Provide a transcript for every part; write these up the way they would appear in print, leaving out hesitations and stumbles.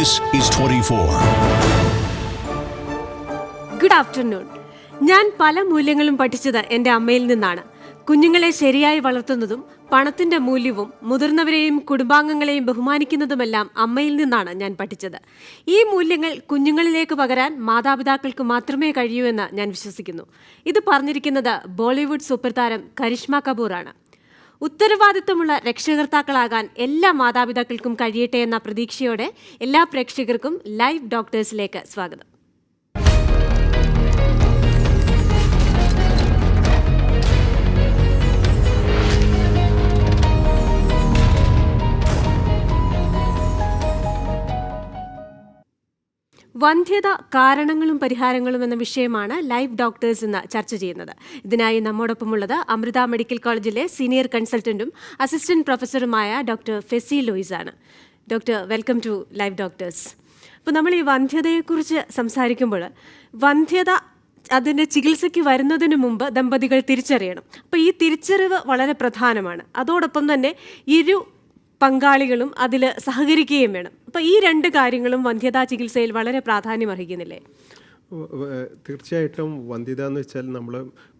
This is 24. Good afternoon. ഞാൻ പല മൂല്യങ്ങളും പഠിച്ചത് എൻ്റെ അമ്മയിൽ നിന്നാണ്. കുഞ്ഞുങ്ങളെ ശരിയായി വളർത്തുന്നതും പണത്തിന്റെ മൂല്യവും മുതിർന്നവരെയും കുടുംബാംഗങ്ങളെയും ബഹുമാനിക്കുന്നതുമെല്ലാം അമ്മയിൽ നിന്നാണ് ഞാൻ പഠിച്ചത്. ഈ മൂല്യങ്ങൾ കുഞ്ഞുങ്ങളിലേക്ക് പകരാൻ മാതാപിതാക്കൾക്ക് മാത്രമേ കഴിയൂ എന്ന് ഞാൻ വിശ്വസിക്കുന്നു. ഇത് പറഞ്ഞിരിക്കുന്നത് ബോളിവുഡ് സൂപ്പർ താരം കരിഷ്മ കപൂറാണ്. ഉത്തരവാദിത്തമുള്ള രക്ഷകർത്താക്കളാകാൻ എല്ലാ മാതാപിതാക്കൾക്കും കഴിയട്ടെ എന്ന പ്രതീക്ഷയോടെ എല്ലാ പ്രേക്ഷകർക്കും ലൈവ് ഡോക്ടേഴ്സിലേക്ക് സ്വാഗതം. വന്ധ്യത കാരണങ്ങളും പരിഹാരങ്ങളും എന്ന വിഷയമാണ് ലൈവ് ഡോക്ടേഴ്സ് ഇന്ന് ചർച്ച ചെയ്യുന്നത്. ഇതിനായി നമ്മോടൊപ്പമുള്ളത് അമൃത മെഡിക്കൽ കോളേജിലെ സീനിയർ കൺസൾട്ടന്റും അസിസ്റ്റന്റ് പ്രൊഫസറുമായ ഡോക്ടർ ഫെസി ലൂയിസ് ആണ്. Doctor, welcome to live doctors. അപ്പോൾ നമ്മൾ ഈ വന്ധ്യതയെക്കുറിച്ച് സംസാരിക്കുമ്പോൾ വന്ധ്യത അതിൻ്റെ ചികിത്സയ്ക്ക് വരുന്നതിന് മുമ്പ് ദമ്പതികൾ തിരിച്ചറിയണം. അപ്പോൾ ഈ തിരിച്ചറിവ് വളരെ പ്രധാനമാണ്. അതോടൊപ്പം തന്നെ ഇരു പങ്കാളികളും അതിൽ സഹകരിക്കുകയും വേണം. അപ്പോൾ ഈ രണ്ട് കാര്യങ്ങളും വന്ധ്യതാ ചികിത്സയിൽ വളരെ പ്രാധാന്യം അർഹിക്കുന്നില്ലേ? തീർച്ചയായിട്ടും വന്ധ്യത എന്ന് വെച്ചാൽ നമ്മൾ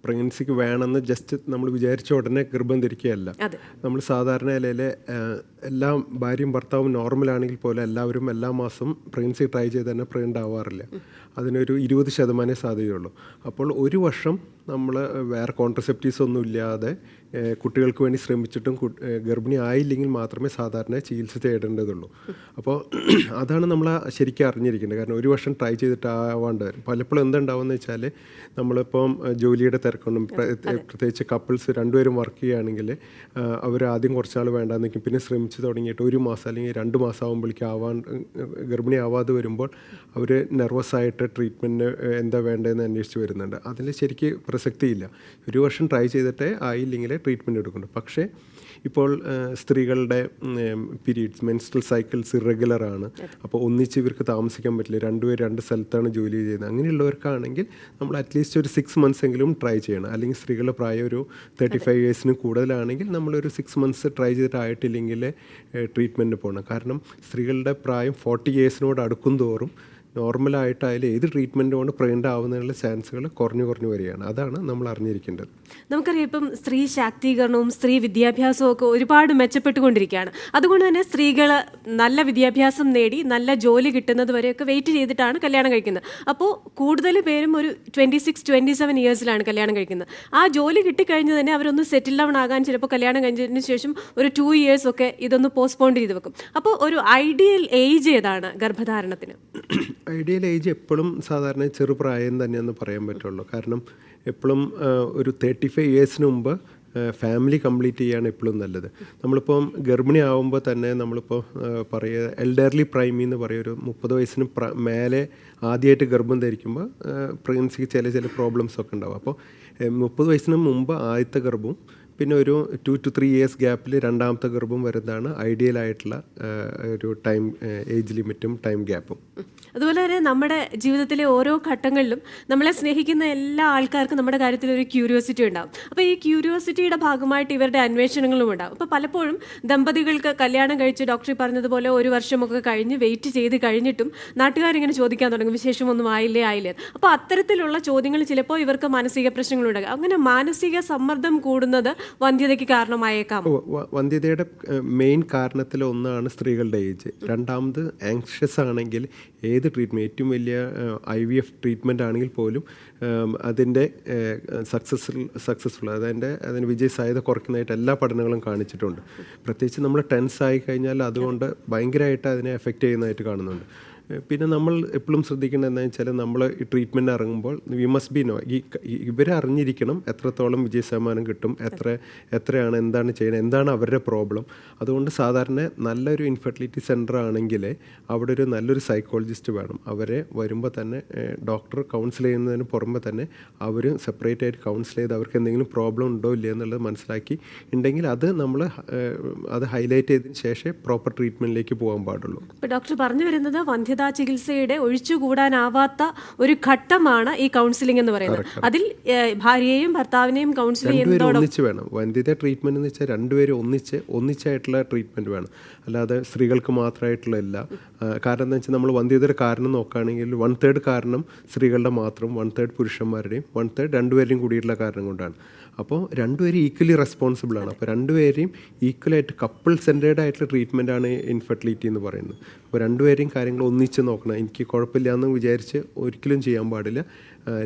പ്രഗ്നൻസിക്ക് വേണമെന്ന് ജസ്റ്റ് നമ്മൾ വിചാരിച്ച ഉടനെ ഗർഭം ധരിക്കുകയല്ല. നമ്മൾ സാധാരണ നിലയിൽ എല്ലാ ഭാര്യയും ഭർത്താവും നോർമലാണെങ്കിൽ പോലും എല്ലാവരും എല്ലാ മാസവും പ്രഗ്നൻസി ട്രൈ ചെയ്ത് തന്നെ പ്രഗ്നൻ്റ് ആവാറില്ല. അതിനൊരു 20% സാധ്യതയുള്ളൂ. അപ്പോൾ ഒരു വർഷം നമ്മൾ വേറെ കോൺട്രസെപ്റ്റീവ്സ് ഒന്നും ഇല്ലാതെ കുട്ടികൾക്ക് വേണ്ടി ശ്രമിച്ചിട്ടും ഗർഭിണി ആയില്ലെങ്കിൽ മാത്രമേ സാധാരണ ചികിത്സ തേടേണ്ടതുള്ളൂ. അപ്പോൾ അതാണ് നമ്മൾ ശരിക്കും അറിഞ്ഞിരിക്കേണ്ടത്. കാരണം ഒരു വർഷം ട്രൈ ചെയ്തിട്ട് ആവാണ്ട് വരും. പലപ്പോഴും എന്തുണ്ടാവുമെന്ന് വെച്ചാൽ നമ്മളിപ്പം ജോലിയുടെ തിരക്കൊണ്ടും പ്രത്യേകിച്ച് കപ്പിൾസ് രണ്ടുപേരും വർക്ക് ചെയ്യുകയാണെങ്കിൽ അവർ ആദ്യം കുറച്ചാൾ വേണ്ടാന്ന് നിൽക്കും. പിന്നെ ശ്രമിച്ച് തുടങ്ങിയിട്ട് ഒരു മാസം അല്ലെങ്കിൽ 2 മാസം ആകുമ്പോഴേക്കും ഗർഭിണി ആവാതെ വരുമ്പോൾ അവർ നെർവസായിട്ട് ട്രീറ്റ്മെൻറ്റ് എന്താ വേണ്ടതെന്ന് അന്വേഷിച്ച് വരുന്നുണ്ട്. അതിൽ ശരിക്ക് പ്രസക്തിയില്ല. ഒരു വർഷം ട്രൈ ചെയ്തിട്ടേ ആയില്ലെങ്കിൽ ട്രീറ്റ്മെൻറ്റ് എടുക്കുന്നുണ്ട്. പക്ഷേ ഇപ്പോൾ സ്ത്രീകളുടെ പീരീഡ്സ് മെൻസ്ട്രൽ സൈക്കിൾസ് ഇറഗുലറാണ്. അപ്പോൾ ഒന്നിച്ച് ഇവർക്ക് താമസിക്കാൻ പറ്റില്ല. രണ്ടുപേർ 2 സ്ഥലത്താണ് ജോലി ചെയ്യുന്നത്. അങ്ങനെയുള്ളവർക്കാണെങ്കിൽ നമ്മൾ അറ്റ്ലീസ്റ്റ് ഒരു 6 months എങ്കിലും ട്രൈ ചെയ്യണം. അല്ലെങ്കിൽ സ്ത്രീകളുടെ പ്രായം ഒരു 35 yearsന് കൂടുതലാണെങ്കിൽ നമ്മളൊരു 6 months ട്രൈ ചെയ്തിട്ടായിട്ടില്ലെങ്കിൽ ട്രീറ്റ്മെൻറ്റ് പോകണം. കാരണം സ്ത്രീകളുടെ പ്രായം 40 yearsനോട് അടുക്കും തോറും നോർമലായിട്ടായാലും ഏത് ട്രീറ്റ്മെൻറ്റ് കൊണ്ട് പ്രഗ്നൻ്റ് ആവുന്നതിനുള്ള ചാൻസുകൾ കുറഞ്ഞു വരികയാണ്. അതാണ് നമ്മൾ അറിഞ്ഞിരിക്കേണ്ടത്. നമുക്കറിയാം, ഇപ്പം സ്ത്രീ ശാക്തീകരണവും സ്ത്രീ വിദ്യാഭ്യാസവും ഒക്കെ ഒരുപാട് മെച്ചപ്പെട്ടുകൊണ്ടിരിക്കുകയാണ്. അതുകൊണ്ട് തന്നെ സ്ത്രീകൾ നല്ല വിദ്യാഭ്യാസം നേടി നല്ല ജോലി കിട്ടുന്നത് വരെയൊക്കെ വെയിറ്റ് ചെയ്തിട്ടാണ് കല്യാണം കഴിക്കുന്നത്. അപ്പോൾ കൂടുതൽ പേരും ഒരു 26-27 yearsലാണ് കല്യാണം കഴിക്കുന്നത്. ആ ജോലി കിട്ടിക്കഴിഞ്ഞ് തന്നെ അവരൊന്ന് സെറ്റിൽ ഡൗൺ ആകാൻ ചിലപ്പോൾ കല്യാണം കഴിഞ്ഞതിന് ശേഷം ഒരു 2 years ഒക്കെ ഇതൊന്ന് പോസ്റ്റ്പോൺ ചെയ്ത് വെക്കും. അപ്പോൾ ഒരു ഐഡിയൽ ഏജ് ഏതാണ് ഗർഭധാരണത്തിന്? ഐഡിയൽ ഏജ് എപ്പോഴും സാധാരണ ചെറുപ്രായം തന്നെയെന്ന് പറയാൻ പറ്റുള്ളൂ. കാരണം എപ്പോഴും ഒരു 35 yearsന് മുമ്പ് ഫാമിലി കംപ്ലീറ്റ് ചെയ്യുകയാണ് എപ്പോഴും നല്ലത്. നമ്മളിപ്പം ഗർഭിണി ആകുമ്പോൾ തന്നെ നമ്മളിപ്പോൾ പറയുക എൽഡർലി പ്രൈമി എന്ന് പറയുക ഒരു 30 വയസ്സിന് മേലെ ആദ്യമായിട്ട് ഗർഭം ധരിക്കുമ്പോൾ പ്രഗ്നൻസിക്ക് ചില പ്രോബ്ലംസ് ഒക്കെ ഉണ്ടാവും. അപ്പോൾ 30 വയസ്സിന് മുമ്പ് ആദ്യത്തെ ഗർഭവും പിന്നെ ഒരു 2 to 3 years ഗ്യാപ്പിൽ രണ്ടാമത്തെ ഗർഭം വരുന്നതാണ് ഐഡിയൽ ആയിട്ടുള്ള ഒരു ടൈം ഏജ് ലിമിറ്റും ടൈം ഗ്യാപ്പും. അതുപോലെ തന്നെ നമ്മുടെ ജീവിതത്തിലെ ഓരോ ഘട്ടങ്ങളിലും നമ്മളെ സ്നേഹിക്കുന്ന എല്ലാ ആൾക്കാർക്കും നമ്മുടെ കാര്യത്തിൽ ഒരു ക്യൂരിയോസിറ്റി ഉണ്ടാകും. അപ്പോൾ ഈ ക്യൂരിയോസിറ്റിയുടെ ഭാഗമായിട്ട് ഇവരുടെ അന്വേഷണങ്ങളും ഉണ്ടാകും. അപ്പോൾ പലപ്പോഴും ദമ്പതികൾക്ക് കല്യാണം കഴിച്ച് ഡോക്ടർ പറഞ്ഞതുപോലെ ഒരു വർഷമൊക്കെ കഴിഞ്ഞ് വെയിറ്റ് ചെയ്ത് കഴിഞ്ഞിട്ടും നാട്ടുകാരിങ്ങനെ ചോദിക്കാൻ തുടങ്ങും, വിശേഷമൊന്നും ആയില്ലേ. അപ്പോൾ അത്തരത്തിലുള്ള ചോദ്യങ്ങൾ ചിലപ്പോൾ ഇവർക്ക് മാനസിക പ്രശ്നങ്ങളുണ്ടാകും. അങ്ങനെ മാനസിക സമ്മർദ്ദം കൂടുന്നത് വന്ധ്യതയ്ക്ക് കാരണമായേക്കാം. വന്ധ്യതയുടെ മെയിൻ കാരണത്തിൽ ഒന്നാണ് സ്ത്രീകളുടെ ഏജ്. രണ്ടാമത് ആങ്ഷ്യസ് ആണെങ്കിൽ ഏത് ട്രീറ്റ്മെൻറ്റ് ഏറ്റവും വലിയ IVF ട്രീറ്റ്മെൻ്റ് ആണെങ്കിൽ പോലും അതിൻ്റെ സക്സസ്ഫുൾ അതിന് വിജയ സാധ്യത കുറയ്ക്കുന്നതായിട്ട് എല്ലാ പഠനങ്ങളും കാണിച്ചിട്ടുണ്ട്. പ്രത്യേകിച്ച് നമ്മൾ ടെൻസ് ആയി കഴിഞ്ഞാൽ അതുകൊണ്ട് ഭയങ്കരമായിട്ട് അതിനെ എഫക്റ്റ് ചെയ്യുന്നതായിട്ട് കാണുന്നുണ്ട്. പിന്നെ നമ്മൾ എപ്പോഴും ശ്രദ്ധിക്കേണ്ടത് എന്താണെന്ന് വെച്ചാൽ നമ്മൾ ഈ ട്രീറ്റ്മെൻറ്റ് ഇറങ്ങുമ്പോൾ വി മസ്റ്റ് ബി നോ ഇവരെ അറിഞ്ഞിരിക്കണം എത്രത്തോളം വിജയശതമാനം കിട്ടും, എത്രയാണ്, എന്താണ് ചെയ്യുന്നത്, എന്താണ് അവരുടെ പ്രോബ്ലം. അതുകൊണ്ട് സാധാരണ നല്ലൊരു ഇൻഫെർട്ടിലിറ്റി സെൻ്റർ ആണെങ്കിൽ അവിടെ ഒരു നല്ലൊരു സൈക്കോളജിസ്റ്റ് വേണം. അവരെ വരുമ്പോൾ തന്നെ ഡോക്ടർ കൗൺസിൽ ചെയ്യുന്നതിന് പുറമെ തന്നെ അവർ സെപ്പറേറ്റ് ആയിട്ട് കൗൺസിൽ ചെയ്ത് അവർക്ക് എന്തെങ്കിലും പ്രോബ്ലം ഉണ്ടോ ഇല്ലയോ എന്നുള്ളത് മനസ്സിലാക്കി ഉണ്ടെങ്കിൽ അത് നമ്മൾ അത് ഹൈലൈറ്റ് ചെയ്തതിന് ശേഷം പ്രോപ്പർ ട്രീറ്റ്മെൻറ്റിലേക്ക് പോകാൻ പാടുള്ളൂ. ഡോക്ടർ പറഞ്ഞു വരുന്നത് വന്ധ്യത വന്ധ്യതാ ചികിത്സയുടെ ഒഴിച്ചുകൂടാനാവാത്ത ഒരു ഘട്ടമാണ് ഈ കൗൺസിലിംഗ് എന്ന് പറയുന്നത്. അതിൽ ഭാര്യയെയും ഭർത്താവിനെയും കൗൺസിൽ ചെയ്യുന്നതോടൊപ്പം ഒന്നിച്ച് വേണം. വന്ധ്യത ട്രീറ്റ്മെന്റ് എന്ന് വെച്ചാൽ രണ്ടുപേരും ഒന്നിച്ചായിട്ടുള്ള ട്രീറ്റ്മെന്റ് വേണം, അല്ലാതെ സ്ത്രീകൾക്ക് മാത്രമായിട്ടുള്ള ഇല്ല. കാരണം എന്താ വെച്ചാൽ നമ്മൾ വന്ധ്യതയുടെ കാരണം നോക്കുകയാണെങ്കിൽ 1/3 കാരണം സ്ത്രീകളുടെ മാത്രം, 1/3 പുരുഷന്മാരുടെയും, 1/3 രണ്ടുപേരുടെയും കൂടിയിട്ടുള്ള കാരണം കൊണ്ടാണ്. അപ്പോൾ രണ്ടുപേരും ഈക്വലി റെസ്പോൺസിബിൾ ആണ്. അപ്പോൾ രണ്ടുപേരെയും ഈക്വലായിട്ട് കപ്പിൾ സെൻറ്റേഡ് ആയിട്ടുള്ള ട്രീറ്റ്മെൻ്റ് ആണ് ഇൻഫെർട്ടിലിറ്റി എന്ന് പറയുന്നത്. അപ്പോൾ രണ്ടുപേരെയും കാര്യങ്ങൾ ഒന്നിച്ച് നോക്കണം. എനിക്ക് കുഴപ്പമില്ല എന്ന് വിചാരിച്ച് ഒരിക്കലും ചെയ്യാൻ പാടില്ല.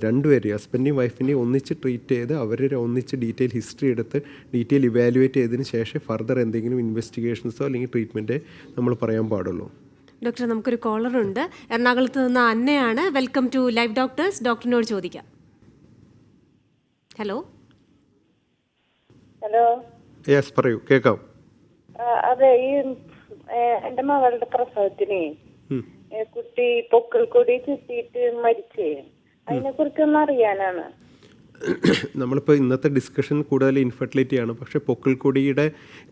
രണ്ടുപേരെയും ഹസ്ബൻഡിനെയും വൈഫിനെയും ഒന്നിച്ച് ട്രീറ്റ് ചെയ്ത് അവരെ ഒന്നിച്ച് ഡീറ്റെയിൽ ഹിസ്റ്ററി എടുത്ത് ഡീറ്റെയിൽ ഇവാലുവേറ്റ് ചെയ്തതിന് ശേഷം ഫർദർ എന്തെങ്കിലും ഇൻവെസ്റ്റിഗേഷൻസോ അല്ലെങ്കിൽ ട്രീറ്റ്മെൻറ്റേ നമ്മൾ പറയാൻ പാടുള്ളൂ. ഡോക്ടർ, നമുക്കൊരു കോളറുണ്ട്. എറണാകുളത്ത് നിന്ന് അന്നയാണ്. Welcome to live Doctors. ഡോക്ടറിനോട് ചോദിക്കാം. ഹലോ. ഹലോ. യെസ്, പറയൂ, കേൾക്കാം. അതെ, ഈ എന്റെ മകളുടെ പ്രസവത്തിന് കുട്ടി പൊക്കിൾ കൊടി ചുറ്റിയിട്ട് മരിച്ചേ, അതിനെ കുറിച്ചൊന്നും അറിയാനാണ്. നമ്മളിപ്പോൾ ഇന്നത്തെ ഡിസ്കഷൻ കൂടുതൽ ഇൻഫെർട്ടിലിറ്റിയാണ്. പക്ഷേ പൊക്കിൾക്കൊടിയുടെ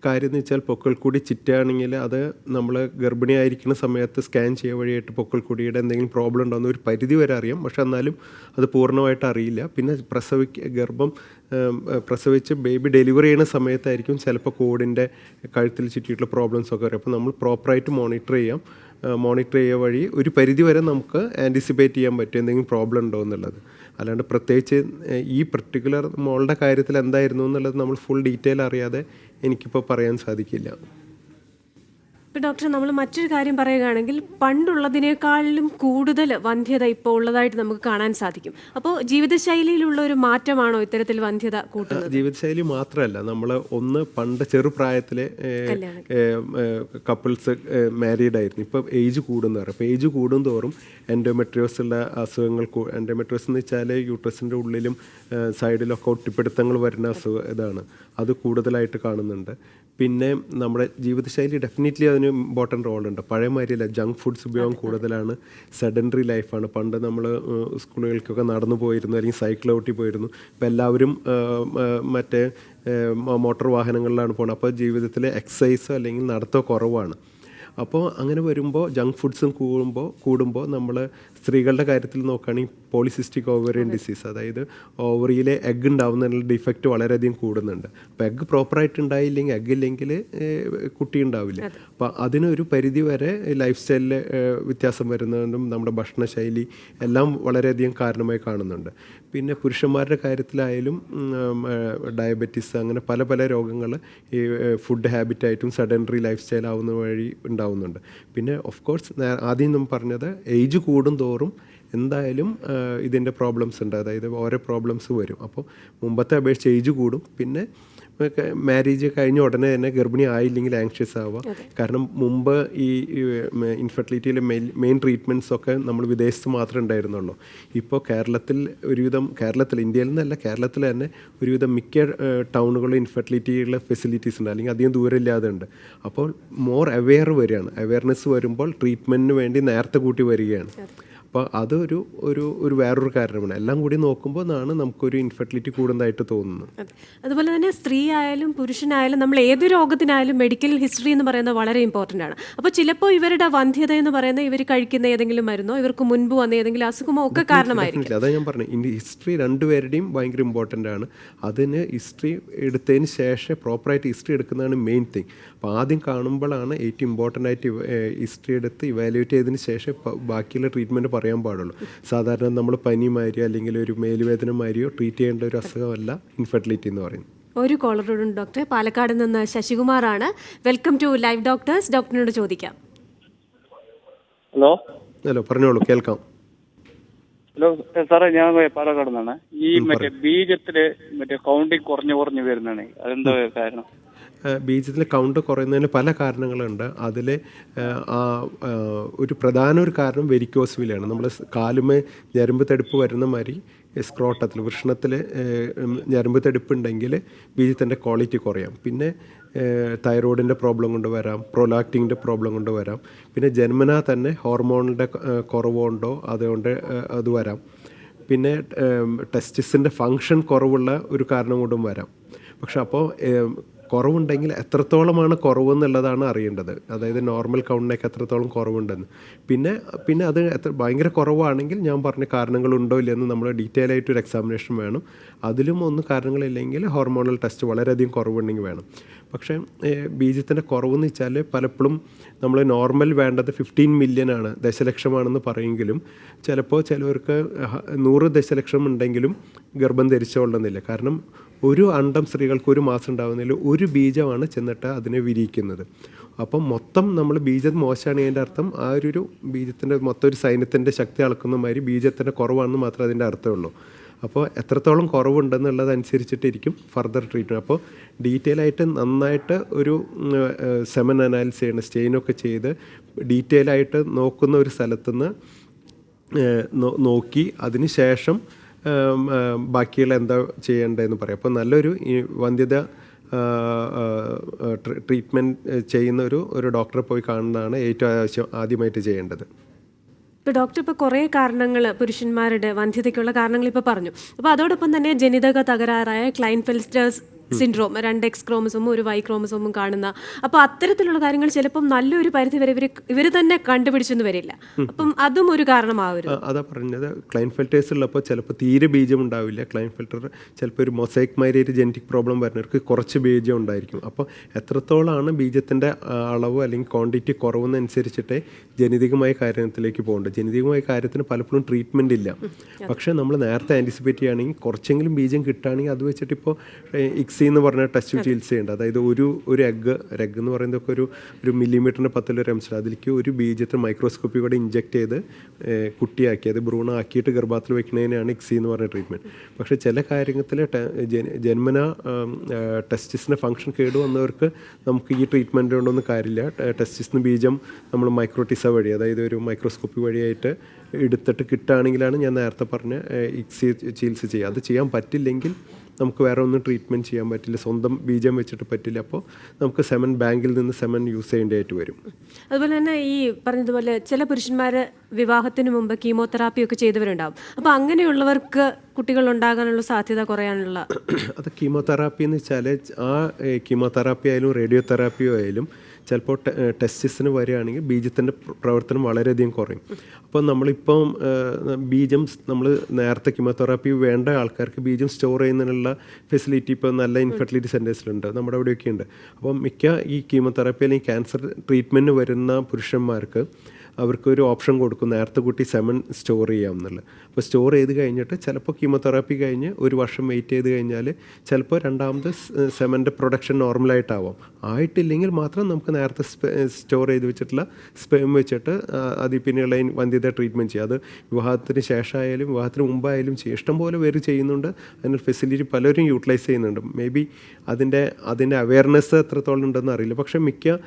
കാര്യം എന്ന് വെച്ചാൽ പൊക്കിൾക്കൊടി ചുറ്റുകയാണെങ്കിൽ അത് നമ്മൾ ഗർഭിണിയായിരിക്കുന്ന സമയത്ത് സ്കാൻ ചെയ്യുക വഴിയായിട്ട് പൊക്കിൾക്കൊടിയുടെ എന്തെങ്കിലും പ്രോബ്ലം ഉണ്ടോയെന്ന് ഒരു പരിധി വരെ അറിയാം. പക്ഷെ എന്നാലും അത് പൂർണ്ണമായിട്ട് അറിയില്ല. പിന്നെ പ്രസവിച്ച് ബേബി ഡെലിവറി ചെയ്യുന്ന സമയത്തായിരിക്കും ചിലപ്പോൾ കോഡിൻ്റെ കഴുത്തിൽ ചുറ്റിയിട്ടുള്ള പ്രോബ്ലംസൊക്കെ വരും. അപ്പോൾ നമ്മൾ പ്രോപ്പറായിട്ട് മോണിറ്റർ ചെയ്യുക വഴി ഒരു പരിധി വരെ നമുക്ക് ആൻറ്റിസിപ്പേറ്റ് ചെയ്യാൻ പറ്റും എന്തെങ്കിലും പ്രോബ്ലം ഉണ്ടോ എന്നുള്ളത്. അല്ലാണ്ട് പ്രത്യേകിച്ച് ഈ പർട്ടിക്കുലർ മോളുടെ കാര്യത്തിൽ എന്തായിരുന്നു എന്നുള്ളത് നമ്മൾ ഫുൾ ഡീറ്റെയിൽ അറിയാതെ എനിക്കിപ്പോൾ പറയാൻ സാധിക്കില്ല. ഇപ്പോൾ ഡോക്ടർ, നമ്മൾ മറ്റൊരു കാര്യം പറയുകയാണെങ്കിൽ പണ്ടുള്ളതിനേക്കാളിലും കൂടുതൽ വന്ധ്യത ഇപ്പോൾ ഉള്ളതായിട്ട് നമുക്ക് കാണാൻ സാധിക്കും. അപ്പോൾ ജീവിതശൈലിയിലുള്ള ഒരു മാറ്റമാണോ ഇത്തരത്തിൽ വന്ധ്യത കൂട്ടുന്നത്? ജീവിതശൈലി മാത്രമല്ല, നമ്മൾ പണ്ട് ചെറുപ്രായത്തിൽ കപ്പിൾസ് മാരീഡ് ആയിരുന്നു. ഇപ്പോൾ ഏജ് കൂടുന്നവർ. അപ്പോൾ ഏജ് കൂടുന്തോറും എൻഡോമെട്രിയോസുള്ള അസുഖങ്ങൾ, എൻഡോമെട്രിയോസ് എന്ന് വെച്ചാൽ യൂട്രസിൻ്റെ ഉള്ളിലും സൈഡിലൊക്കെ ഒട്ടിപ്പിടുത്തങ്ങൾ വരുന്ന ഇതാണ്, അത് കൂടുതലായിട്ട് കാണുന്നുണ്ട്. പിന്നെ നമ്മുടെ ജീവിതശൈലി ഡെഫിനറ്റ്ലി അതിന് ഇമ്പോർട്ടൻ്റ് റോളുണ്ട്. പഴയ മാതിരിയല്ല, ജങ്ക് ഫുഡ്സ് ഉപയോഗം കൂടുതലാണ്, സെഡൻറ്ററി ലൈഫാണ്. പണ്ട് നമ്മൾ സ്കൂളുകൾക്കൊക്കെ നടന്നു പോയിരുന്നു, അല്ലെങ്കിൽ സൈക്കിൾ ഔട്ടി പോയിരുന്നു. ഇപ്പോൾ എല്ലാവരും മറ്റേ മോട്ടോർ വാഹനങ്ങളിലാണ് പോകുന്നത്. അപ്പോൾ ജീവിതത്തിൽ എക്സസൈസോ അല്ലെങ്കിൽ നടത്തോ കുറവാണ്. അപ്പോൾ അങ്ങനെ വരുമ്പോൾ ജങ്ക് ഫുഡ്സും കൂടുമ്പോൾ നമ്മൾ സ്ത്രീകളുടെ കാര്യത്തിൽ നോക്കുകയാണെങ്കിൽ പോളിസിസ്റ്റിക് ഓവറിയൻ ഡിസീസ്, അതായത് ഓവറിയിലെ എഗ്ഗ് ഉണ്ടാവുന്നതിനുള്ള ഡിഫക്റ്റ് വളരെയധികം കൂടുന്നുണ്ട്. അപ്പോൾ എഗ്ഗ് പ്രോപ്പറായിട്ട് ഉണ്ടായില്ലെങ്കിൽ, എഗ്ഗ് ഇല്ലെങ്കിൽ കുട്ടി ഉണ്ടാവില്ല. അപ്പോൾ അതിനൊരു പരിധി വരെ ലൈഫ് സ്റ്റൈലിൽ വ്യത്യാസം വരുന്നതും നമ്മുടെ ഭക്ഷണശൈലി എല്ലാം വളരെയധികം കാരണമായി കാണുന്നുണ്ട്. പിന്നെ പുരുഷന്മാരുടെ കാര്യത്തിലായാലും ഡയബറ്റീസ്, അങ്ങനെ പല പല രോഗങ്ങൾ ഈ ഫുഡ് ഹാബിറ്റായിട്ടും സെഡൻറ്ററി ലൈഫ് സ്റ്റൈൽ ആവുന്ന വഴി ഉണ്ടാവുന്നുണ്ട്. പിന്നെ ഓഫ് കോഴ്സ് ആദ്യം നമ്മൾ പറഞ്ഞത് ഏജ് കൂടും തോറും എന്തായാലും ഇതിൻ്റെ പ്രോബ്ലംസ് ഉണ്ട്, അതായത് ഓരോ പ്രോബ്ലംസ് വരും. അപ്പോൾ മുമ്പത്തെ അപേക്ഷിച്ച് ഏജ് കൂടും. പിന്നെ മാരേജ് കഴിഞ്ഞ ഉടനെ തന്നെ ഗർഭിണി ആയില്ലെങ്കിൽ ആങ്ഷ്യസ് ആവുക. കാരണം മുമ്പ് ഈ ഇൻഫെർട്ടിലിറ്റിയിലെ മെയിൻ ട്രീറ്റ്മെൻറ്റ്സൊക്കെ നമ്മൾ വിദേശത്ത് മാത്രമേ ഉണ്ടായിരുന്നുള്ളൂ. ഇപ്പോൾ ഇന്ത്യയിൽ നിന്നല്ല, കേരളത്തിൽ തന്നെ ഒരുവിധം മിക്ക ടൗണുകളിലും ഇൻഫെർട്ടിലിറ്റിയുള്ള ഫെസിലിറ്റീസ് ഉണ്ട്, അല്ലെങ്കിൽ അധികം ദൂരമില്ലാതെ ഉണ്ട്. അപ്പോൾ മോർ അവെയർനെസ് വരുമ്പോൾ ട്രീറ്റ്മെൻറ്റിന് വേണ്ടി നേരത്തെ കൂട്ടി വരികയാണ്. അപ്പോൾ അതൊരു വേറൊരു കാരണമാണ്. എല്ലാം കൂടി നോക്കുമ്പോൾ നമുക്കൊരു ഇൻഫെർട്ടിലിറ്റി കൂടുന്നതായിട്ട് തോന്നുന്നത്. അതുപോലെ തന്നെ സ്ത്രീ ആയാലും പുരുഷനായാലും നമ്മൾ ഏത് രോഗത്തിനായാലും മെഡിക്കൽ ഹിസ്റ്ററി എന്ന് പറയുന്നത് വളരെ ഇമ്പോർട്ടൻ്റ് ആണ്. അപ്പോൾ ചിലപ്പോൾ ഇവരുടെ വന്ധ്യത എന്ന് പറയുന്നത് ഇവർ കഴിക്കുന്ന ഏതെങ്കിലും മരുന്നോ ഇവർക്ക് മുൻപ് വന്ന ഏതെങ്കിലും അസുഖമോ ഒക്കെ കാരണമായിരിക്കും. അതാണ് ഞാൻ പറഞ്ഞത്, ഇനി ഹിസ്റ്ററി രണ്ടുപേരുടെയും ഭയങ്കര ഇമ്പോർട്ടൻ്റ് ആണ്. അതിന് ഹിസ്റ്ററി എടുത്തതിന് ശേഷം പ്രോപ്പറായിട്ട് ഹിസ്റ്ററി എടുക്കുന്നതാണ് മെയിൻ തിങ്. അപ്പോൾ ആദ്യം കാണുമ്പോഴാണ് ഏറ്റവും ഇമ്പോർട്ടൻ്റ് ആയിട്ട് ഹിസ്റ്ററി എടുത്ത് ഇവാലുവേറ്റ് ചെയ്തതിന് ശേഷം ബാക്കിയുള്ള ട്രീറ്റ്മെൻറ്റ് പറയാൻ പാടുള്ളൂ. സാധാരണ നമ്മൾ പനി മാതിരിയോ അല്ലെങ്കിൽ ഒരു മേലുവേദന മാതിരിയോ ട്രീറ്റ് ചെയ്യേണ്ട ഒരു അസുഖമല്ല ഇൻഫെർട്ടിലിറ്റി എന്ന് പറയുന്നത്. ഒരു കോളറോടും ഡോക്ടറെ, പാലക്കാട് നിന്ന് ശശികുമാറാണ്. Welcome to live Doctors. ഡോക്ടറിനോട് ചോദിക്കാം. ഹലോ, പറഞ്ഞോളൂ, കേൾക്കാം. ഹലോ സാറേ, ഞാൻ പാലക്കാട് നിന്നാണ്. ഈ ബീജത്തില് കൗണ്ടിങ് കുറഞ്ഞു വരുന്നതാണ്, അതെന്താ കാരണം? ബീജത്തിലെ കൗണ്ട് കുറയുന്നതിന് പല കാരണങ്ങളുണ്ട്. അതിൽ ഒരു പ്രധാന കാരണം വെരിക്കോസ് വീലാണ്. നമ്മൾ കാലുമേ ഞരമ്പ് തടുപ്പ് വരുന്ന മാതിരി സ്ക്രോട്ടത്തിൽ, വൃഷണത്തിൽ ഞരമ്പ് തടുപ്പുണ്ടെങ്കിൽ ബീജത്തിൻ്റെ ക്വാളിറ്റി കുറയാം. പിന്നെ തൈറോയിഡിൻ്റെ പ്രോബ്ലം കൊണ്ട് വരാം, പ്രൊലാക്റ്റിൻ്റെ പ്രോബ്ലം കൊണ്ട് വരാം. പിന്നെ ജന്മനാ തന്നെ ഹോർമോണിൻ്റെ കുറവുണ്ടോ അതുകൊണ്ട് അത് വരാം. പിന്നെ ടെസ്റ്റിസിൻ്റെ ഫങ്ഷൻ കുറവുള്ള ഒരു കാരണം കൊണ്ടും വരാം. പക്ഷെ അപ്പോൾ കുറവുണ്ടെങ്കിൽ എത്രത്തോളമാണ് കുറവെന്നുള്ളതാണ് അറിയേണ്ടത്. അതായത് നോർമൽ കൗണ്ടിനൊക്കെ എത്രത്തോളം കുറവുണ്ടെന്ന്. പിന്നെ അത് ഭയങ്കര കുറവാണെങ്കിൽ ഞാൻ പറഞ്ഞ കാരണങ്ങളുണ്ടോ ഇല്ലെന്ന് നമ്മൾ ഡീറ്റെയിൽ ആയിട്ട് ഒരു എക്സാമിനേഷൻ വേണം. അതിലും ഒന്നും കാരണങ്ങളില്ലെങ്കിൽ ഹോർമോണൽ ടെസ്റ്റ് വളരെയധികം കുറവുണ്ടെങ്കിൽ വേണം. പക്ഷേ ബീജത്തിൻ്റെ കുറവെന്ന് വെച്ചാൽ പലപ്പോഴും നമ്മൾ നോർമൽ വേണ്ടത് 15 മില്യൺ ആണ്, ദശലക്ഷമാണെന്ന് പറയുമെങ്കിലും ചിലപ്പോൾ ചിലവർക്ക് 100 ദശലക്ഷം ഉണ്ടെങ്കിലും ഗർഭം ധരിച്ചുകൊള്ളുന്നില്ല. കാരണം ഒരു അണ്ടം സ്ത്രീകൾക്ക് ഒരു മാസം ഉണ്ടാകുന്നതിൽ ഒരു ബീജമാണ് ചെന്നിട്ട് അതിനെ വിരിയിക്കുന്നത്. അപ്പം മൊത്തം നമ്മൾ ബീജം മോശമാണ് അതിൻ്റെ അർത്ഥം ആ ഒരു ബീജത്തിൻ്റെ മൊത്തം ഒരു സൈന്യത്തിൻ്റെ ശക്തി അളക്കുന്ന മാതിരി ബീജത്തിൻ്റെ കുറവാണെന്ന് മാത്രമേ അതിൻ്റെ അർത്ഥമുള്ളൂ. അപ്പോൾ എത്രത്തോളം കുറവുണ്ടെന്നുള്ളതനുസരിച്ചിട്ടിരിക്കും ഫർദർ ട്രീറ്റ്മെൻറ്റ്. അപ്പോൾ ഡീറ്റെയിൽ ആയിട്ട് നന്നായിട്ട് ഒരു സെമൻ അനാലിസിസ് ചെയ്യണം, സ്റ്റെയിനൊക്കെ ചെയ്ത് ഡീറ്റെയിൽ ആയിട്ട് നോക്കുന്ന ഒരു സ്ഥലത്തുനിന്ന് നോക്കി അതിന് ശേഷം ബാക്കിയുള്ള എന്താ ചെയ്യേണ്ടതെന്ന് പറയാം. അപ്പോൾ നല്ലൊരു വന്ധ്യത ട്രീറ്റ്മെൻറ്റ് ചെയ്യുന്ന ഒരു ഡോക്ടറെ പോയി കാണുന്നതാണ് ഏറ്റവും ആദ്യമായിട്ട് ചെയ്യേണ്ടത്. ഇപ്പോൾ ഡോക്ടർ ഇപ്പോൾ കുറേ കാരണങ്ങൾ പുരുഷന്മാരുടെ വന്ധ്യതയ്ക്കുള്ള കാരണങ്ങൾ ഇപ്പോൾ പറഞ്ഞു. അപ്പോൾ അതോടൊപ്പം തന്നെ ജനിതക തകരാറായ ക്ലൈൻഫെൽസ്റ്റേഴ്സ് സിൻഡ്രോം, 2 X ക്രോമസോമും 1 Y ക്രോമസോമും കാണുന്ന, അപ്പോൾ അത്തരത്തിലുള്ള കാര്യങ്ങൾ ചിലപ്പം നല്ലൊരു പരിധി വരെ ഇവർ തന്നെ കണ്ടുപിടിച്ചെന്ന് വരില്ല. അപ്പം അതും ഒരു കാരണമാവരുത്. അതാ പറഞ്ഞത്, ക്ലൈൻഫെൽറ്റേഴ്സ് ഉള്ളപ്പോൾ ചിലപ്പോൾ തീരെ ബീജം ഉണ്ടാവില്ല. ക്ലൈൻഫെൽറ്റർ ചിലപ്പോൾ ഒരു മൊസൈക്ക് മാതിരി ഒരു ജനറ്റിക് പ്രോബ്ലം വരുന്നവർക്ക് കുറച്ച് ബീജം ഉണ്ടായിരിക്കും. അപ്പോൾ എത്രത്തോളമാണ് ബീജത്തിൻ്റെ അളവ് അല്ലെങ്കിൽ ക്വാണ്ടിറ്റി കുറവെന്നനുസരിച്ചിട്ടേ ജനിതകമായ കാര്യത്തിലേക്ക് പോകേണ്ടത്. ജനിതകമായ കാര്യത്തിന് പലപ്പോഴും ട്രീറ്റ്മെൻ്റ് ഇല്ല. പക്ഷേ നമ്മൾ നേരത്തെ ആൻറ്റിസിപ്പേറ്റ് ചെയ്യുകയാണെങ്കിൽ കുറച്ചെങ്കിലും ബീജം കിട്ടുകയാണെങ്കിൽ അത് വെച്ചിട്ട് ഇപ്പോൾ ഇക്സി എന്ന് പറഞ്ഞ ടെസ്റ്റ് ചികിത്സയുണ്ട്. അതായത് ഒരു എഗ് എന്ന് പറയുന്നതൊക്കെ ഒരു മില്ലിമീറ്ററിൻ്റെ 10 അംശം, അതിലേക്ക് ഒരു ബീജത്തിൽ മൈക്രോസ്കോപ്പി കൂടെ ഇഞ്ചെക്ട് ചെയ്ത് കുട്ടിയാക്കി അത് ഭ്രൂണമാക്കിയിട്ട് ഗർഭത്തിൽ വെക്കുന്നതിനാണ് ഇക്സി എന്ന് പറഞ്ഞ ട്രീറ്റ്മെൻറ്റ്. പക്ഷേ ചില കാര്യത്തിൽ ജന്മന ടെസ്റ്റിസിൻ്റെ ഫംഗ്ഷൻ കേട് വന്നവർക്ക് നമുക്ക് ഈ ട്രീറ്റ്മെൻറ്റ് കൊണ്ടൊന്നും കാര്യമില്ല. ടെസ്റ്റിസിന് ബീജം നമ്മൾ മൈക്രോട്ടിസ വഴി, അതായത് ഒരു മൈക്രോസ്കോപ്പി വഴിയായിട്ട് എടുത്തിട്ട് കിട്ടുകയാണെങ്കിലാണ് ഞാൻ നേരത്തെ പറഞ്ഞ ഇക്സി ചികിത്സ ചെയ്യുക. അത് ചെയ്യാൻ പറ്റില്ലെങ്കിൽ നമുക്ക് വേറെ ഒന്നും ട്രീറ്റ്മെൻറ്റ് ചെയ്യാൻ പറ്റില്ല, സ്വന്തം ബീജം വെച്ചിട്ട് പറ്റില്ല. അപ്പോൾ നമുക്ക് സെമൻ ബാങ്കിൽ നിന്ന് സെമൻ യൂസ് ചെയ്യേണ്ടതായിട്ട് വരും. അതുപോലെ തന്നെ ഈ പറഞ്ഞതുപോലെ ചില പുരുഷന്മാർ വിവാഹത്തിന് മുമ്പ് കീമോതെറാപ്പി ഒക്കെ ചെയ്തവരുണ്ടാവും. അപ്പോൾ അങ്ങനെയുള്ളവർക്ക് കുട്ടികൾ ഉണ്ടാകാനുള്ള സാധ്യത കുറയാനുള്ള അത് കീമോതെറാപ്പി എന്ന് വെച്ചാൽ ആ കീമോതെറാപ്പി ആയാലും റേഡിയോ തെറാപ്പിയോ ആയാലും ചിലപ്പോൾ ടെസ്റ്റിസിന് വരികയാണെങ്കിൽ ബീജത്തിൻ്റെ പ്രവർത്തനം വളരെയധികം കുറയും. അപ്പോൾ നമ്മളിപ്പം ബീജം നമ്മൾ നേരത്തെ കീമോതെറാപ്പി വേണ്ട ആൾക്കാർക്ക് ബീജം സ്റ്റോർ ചെയ്യുന്നതിനുള്ള ഫെസിലിറ്റി ഇപ്പോൾ നല്ല ഇൻഫെർട്ടിലിറ്റി സെൻറ്റേഴ്സിലുണ്ട്, നമ്മുടെ അവിടെയൊക്കെ ഉണ്ട്. അപ്പോൾ മിക്ക ഈ കീമോതെറാപ്പി അല്ലെങ്കിൽ ക്യാൻസർ ട്രീറ്റ്മെൻറ്റ് വരുന്ന പുരുഷന്മാർക്ക് അവർക്കൊരു ഓപ്ഷൻ കൊടുക്കും, നേരത്തെ കൂട്ടി സെമൻ സ്റ്റോർ ചെയ്യാം എന്നുള്ളത്. അപ്പോൾ സ്റ്റോർ ചെയ്ത് കഴിഞ്ഞിട്ട് ചിലപ്പോൾ കീമോതെറാപ്പി കഴിഞ്ഞ് 1 വർഷം വെയിറ്റ് ചെയ്ത് കഴിഞ്ഞാൽ ചിലപ്പോൾ രണ്ടാമത് സെമൻ്റെ പ്രൊഡക്ഷൻ നോർമലായിട്ടാവാം. ആയിട്ടില്ലെങ്കിൽ മാത്രം നമുക്ക് നേരത്തെ സ്റ്റോർ ചെയ്ത് വെച്ചിട്ടുള്ള സ്പെം വെച്ചിട്ട് അതിൽ പിന്നെയുള്ള വന്ധ്യത ട്രീറ്റ്മെൻറ്റ് ചെയ്യുക. അത് വിവാഹത്തിന് ശേഷമായാലും വിവാഹത്തിന് മുമ്പായാലും ചെയ്യും. ഇഷ്ടംപോലെ പേര് ചെയ്യുന്നുണ്ട്. അതിന് ഫെസിലിറ്റി പലരും യൂട്ടിലൈസ് ചെയ്യുന്നുണ്ട്. മേ ബി അതിൻ്റെ അവയർനെസ് എത്രത്തോളം ഉണ്ടെന്ന് അറിയില്ല. പക്ഷേ മിക്ക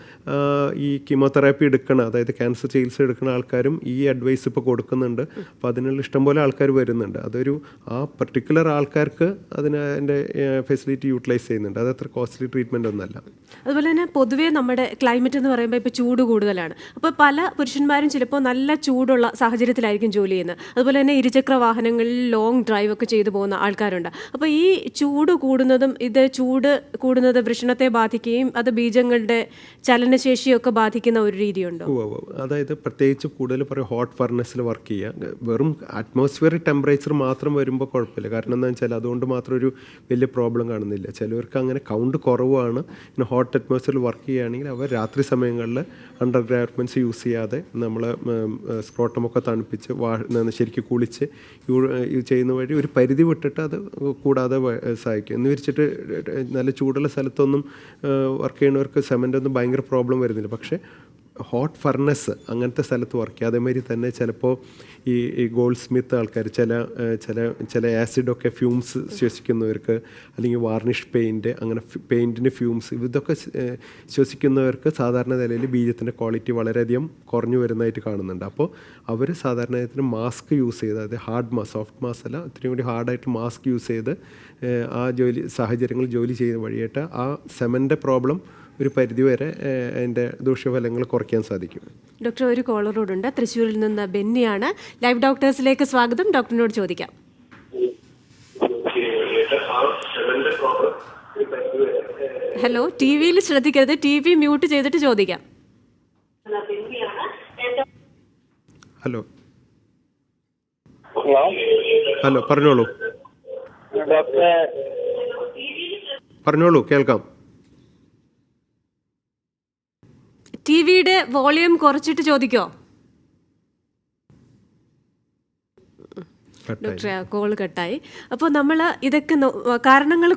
ഈ കീമോതെറാപ്പി എടുക്കണം, അതായത് ക്യാൻസർ ചികിത്സ എടുക്കുന്ന ആൾക്കാരും ഈ അഡ്വൈസ് ഇപ്പോൾ കൊടുക്കുന്നുണ്ട്. അപ്പോൾ അതിനുള്ള ഇഷ്ടംപോലെ ആൾക്കാർ വരുന്നുണ്ട്. അതൊരു ആ പർട്ടിക്കുലർ ആൾക്കാർക്ക് അതിൻ്റെ ഫെസിലിറ്റി യൂട്ടിലൈസ് ചെയ്യുന്നുണ്ട്. അത് അത്ര കോസ്റ്റ്ലി ട്രീറ്റ്മെൻ്റ് ഒന്നല്ല. അതുപോലെ തന്നെ പൊതുവേ നമ്മുടെ ക്ലൈമറ്റ് എന്ന് പറയുമ്പോൾ ഇപ്പോൾ ചൂട് കൂടുതലാണ്. അപ്പോൾ പല പുരുഷന്മാരും ചിലപ്പോൾ നല്ല ചൂടുള്ള സാഹചര്യത്തിലായിരിക്കും ജോലി ചെയ്യുന്നത്. അതുപോലെ തന്നെ ഇരുചക്ര വാഹനങ്ങളിൽ ലോങ് ഡ്രൈവ് ഒക്കെ ചെയ്തു പോകുന്ന ആൾക്കാരുണ്ട്. അപ്പോൾ ഈ ചൂട് കൂടുന്നത് വൃഷണത്തെ ബാധിക്കുകയും അത് ബീജങ്ങളുടെ ചലനശേഷിയൊക്കെ ബാധിക്കുന്ന ഒരു രീതിയുണ്ടോ? അതായത് പ്രത്യേകിച്ച് കൂടുതൽ പറയും ഹോട്ട് ഫർണസിൽ വർക്ക് ചെയ്യുക. വെറും അറ്റ്മോസ്ഫിയറിക് ടെമ്പറേച്ചർ മാത്രം വരുമ്പോൾ കുഴപ്പമില്ല. കാരണം എന്താണെന്ന് വെച്ചാൽ അതുകൊണ്ട് മാത്രം ഒരു വലിയ പ്രോബ്ലം കാണുന്നില്ല. ചിലവർക്ക് അങ്ങനെ കൗണ്ട് കുറവാണ്. പിന്നെ ഹോട്ട് അറ്റ്മോസ്ഫിയറിൽ വർക്ക് ചെയ്യുകയാണെങ്കിൽ അവർ രാത്രി സമയങ്ങളിൽ അണ്ടർ ഗാർമെൻറ്റ്സ് യൂസ് ചെയ്യാതെ നമ്മൾ സ്ക്രോട്ടമൊക്കെ തണുപ്പിച്ച് ശരിക്കും കുളിച്ച് ചെയ്യുന്ന വഴി ഒരു പരിധി വിട്ടിട്ട് അത് കൂടാതെ സഹായിക്കും. എന്ന് വെച്ചിട്ട് നല്ല ചൂടുള്ള സ്ഥലത്തൊന്നും വർക്ക് ചെയ്യുന്നവർക്ക് സെമൻ്റ് ഒന്നും ഭയങ്കര പ്രോബ്ലം വരുന്നില്ല. പക്ഷേ ഹോട്ട് ഫർണസ് അങ്ങനത്തെ സ്ഥലത്ത് വർക്ക് ചെയ്യുക. അതേമാതിരി തന്നെ ചിലപ്പോൾ ഈ ഗോൾഡ് സ്മിത്ത് ആൾക്കാർ ചില ആസിഡൊക്കെ ഫ്യൂംസ് ശ്വസിക്കുന്നവർക്ക്, അല്ലെങ്കിൽ വാർണിഷ് പെയിൻറ്റ് അങ്ങനെ പെയിൻറ്റിൻ്റെ ഫ്യൂംസ് ഇതൊക്കെ ശ്വസിക്കുന്നവർക്ക് സാധാരണ നിലയിൽ ബീജത്തിൻ്റെ ക്വാളിറ്റി വളരെയധികം കുറഞ്ഞു വരുന്നതായിട്ട് കാണുന്നുണ്ട്. അപ്പോൾ അവർ സാധാരണ മാസ്ക് യൂസ് ചെയ്ത്, അതായത് ഹാർഡ് മാസ്ക്, സോഫ്റ്റ് മാസ്ക് അല്ല, ഇത്രയും കൂടി ഹാർഡായിട്ട് മാസ്ക് യൂസ് ചെയ്ത് ആ സാഹചര്യങ്ങളിൽ ജോലി ചെയ്യുന്ന വഴിയായിട്ട് ആ സെമൻ്റെ പ്രോബ്ലം ഒരു പരിധിവരെ അതിൻ്റെ ദൂഷ്യഫലങ്ങൾ കുറയ്ക്കാൻ സാധിക്കും. ഡോക്ടർ, ഒരു കോളറോടുണ്ട്. തൃശ്ശൂരിൽ നിന്ന് ബെന്നിയാണ്. ലൈവ് ഡോക്ടേഴ്സിലേക്ക് സ്വാഗതം. ഡോക്ടറിനോട് ചോദിക്കാം. ഹലോ, ടി വിയിൽ ശ്രദ്ധിക്കരുത്, ടി വി മ്യൂട്ട് ചെയ്തിട്ട് ചോദിക്കാം. ഹലോ ഹലോ ഹലോ പറഞ്ഞോളൂ ഡോക്ടറെ, പറഞ്ഞോളൂ, കേൾക്കാം. ടി വിയുടെ വോളിയം കുറച്ചിട്ട് ചോദിക്കോ. ഡോക്ടറെ, കോൾ കട്ടായി. അപ്പോൾ നമ്മൾ ഇതൊക്കെ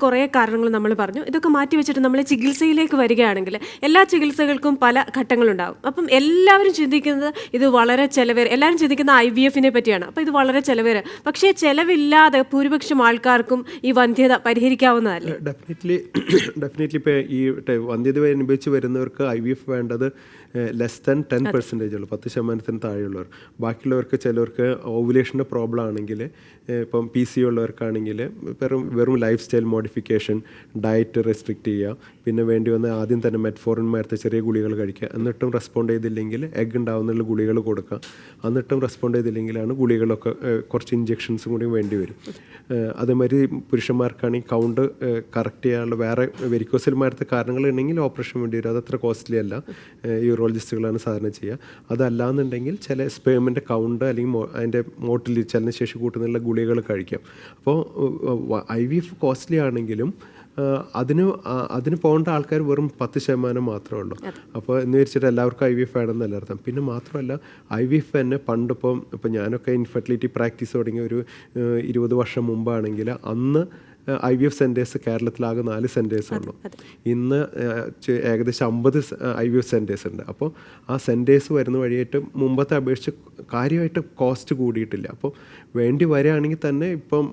കുറേ കാരണങ്ങൾ നമ്മൾ പറഞ്ഞു. ഇതൊക്കെ മാറ്റി വെച്ചിട്ട് നമ്മൾ ചികിത്സയിലേക്ക് വരികയാണെങ്കിൽ എല്ലാ ചികിത്സകൾക്കും പല ഘട്ടങ്ങളുണ്ടാകും. അപ്പം എല്ലാവരും ചിന്തിക്കുന്നത് ഇത് വളരെ എല്ലാവരും ചിന്തിക്കുന്ന IVF പറ്റിയാണ്. അപ്പോൾ ഇത് വളരെ ചിലവേറെ, പക്ഷേ ചിലവില്ലാതെ ഭൂരിപക്ഷം ആൾക്കാർക്കും ഈ വന്ധ്യത പരിഹരിക്കാവുന്നതല്ലേ? ഡെഫിനറ്റ്ലി ഇപ്പോൾ ഈ വന്ധ്യത അനുഭവിച്ച് വരുന്നവർക്ക് IVF വേണ്ടത് ലെസ് ദാൻ 10% ഉള്ളൂ, 10% താഴെയുള്ളവർ. ബാക്കിയുള്ളവർക്ക് ചിലവർക്ക് ഓവുലേഷൻ്റെ പ്രോബ്ലം ആണെങ്കിൽ, ഇപ്പം PC ഉള്ളവർക്കാണെങ്കിൽ വെറും life style modification, diet restrict ചെയ്യുക, പിന്നെ വേണ്ടി വന്ന ആദ്യം തന്നെ മെറ്റ്ഫോറിൻ മാരത്തെ ചെറിയ ഗുളികൾ കഴിക്കുക. എന്നിട്ടും റെസ്പോണ്ട് ചെയ്തില്ലെങ്കിൽ എഗ് ഉണ്ടാവുന്നുള്ള ഗുളികൾ കൊടുക്കുക. എന്നിട്ടും റെസ്പോണ്ട് ചെയ്തില്ലെങ്കിലാണ് ഗുളികളൊക്കെ കുറച്ച് ഇഞ്ചെക്ഷൻസും കൂടി വേണ്ടി വരും. അതേമാതിരി പുരുഷന്മാർക്കാണെങ്കിൽ കൗണ്ട് കറക്റ്റ് ചെയ്യാനുള്ള വേറെ വെരിക്കോസിൽ മാരത്തെ കാരണങ്ങളുണ്ടെങ്കിൽ ഓപ്പറേഷൻ വേണ്ടി വരും. അതത്ര കോസ്റ്റ്ലി അല്ല, യൂറോളജിസ്റ്റുകളാണ് സാധാരണ ചെയ്യുക. അതല്ലാന്നുണ്ടെങ്കിൽ ചില സ്പേമിൻ്റെ കൗണ്ട് അല്ലെങ്കിൽ അതിൻ്റെ മോട്ടിലിറ്റി ചലനശേഷി കൂട്ടുന്നുള്ള ഗുളികൾ കഴിക്കാം. അപ്പോൾ IVF കോസ്റ്റ്ലി ആണെങ്കിലും അതിന് പോകേണ്ട ആൾക്കാർ വെറും 10% മാത്രമേ ഉള്ളൂ. അപ്പോൾ എന്ന് വെച്ചിട്ട് എല്ലാവർക്കും IVF വേണമെന്നല്ല അർത്ഥം. പിന്നെ മാത്രമല്ല IVF തന്നെ പണ്ടിപ്പം ഞാനൊക്കെ ഇൻഫെർട്ടിലിറ്റി പ്രാക്ടീസ് തുടങ്ങിയ ഒരു 20 വർഷം മുമ്പാണെങ്കിൽ അന്ന് IVF സെൻറ്റേഴ്സ് കേരളത്തിലാകെ 4 സെൻറ്റേഴ്സ് ഉള്ളൂ. ഇന്ന് ഏകദേശം 50 IVF സെൻറ്റേഴ്സ് ഉണ്ട്. അപ്പോൾ ആ സെൻറ്റേഴ്സ് വരുന്ന വഴിയായിട്ട് മുമ്പത്തെ അപേക്ഷിച്ച് കാര്യമായിട്ട് കോസ്റ്റ് കൂടിയിട്ടില്ല. അപ്പോൾ വേണ്ടി വരികയാണെങ്കിൽ തന്നെ ഇപ്പം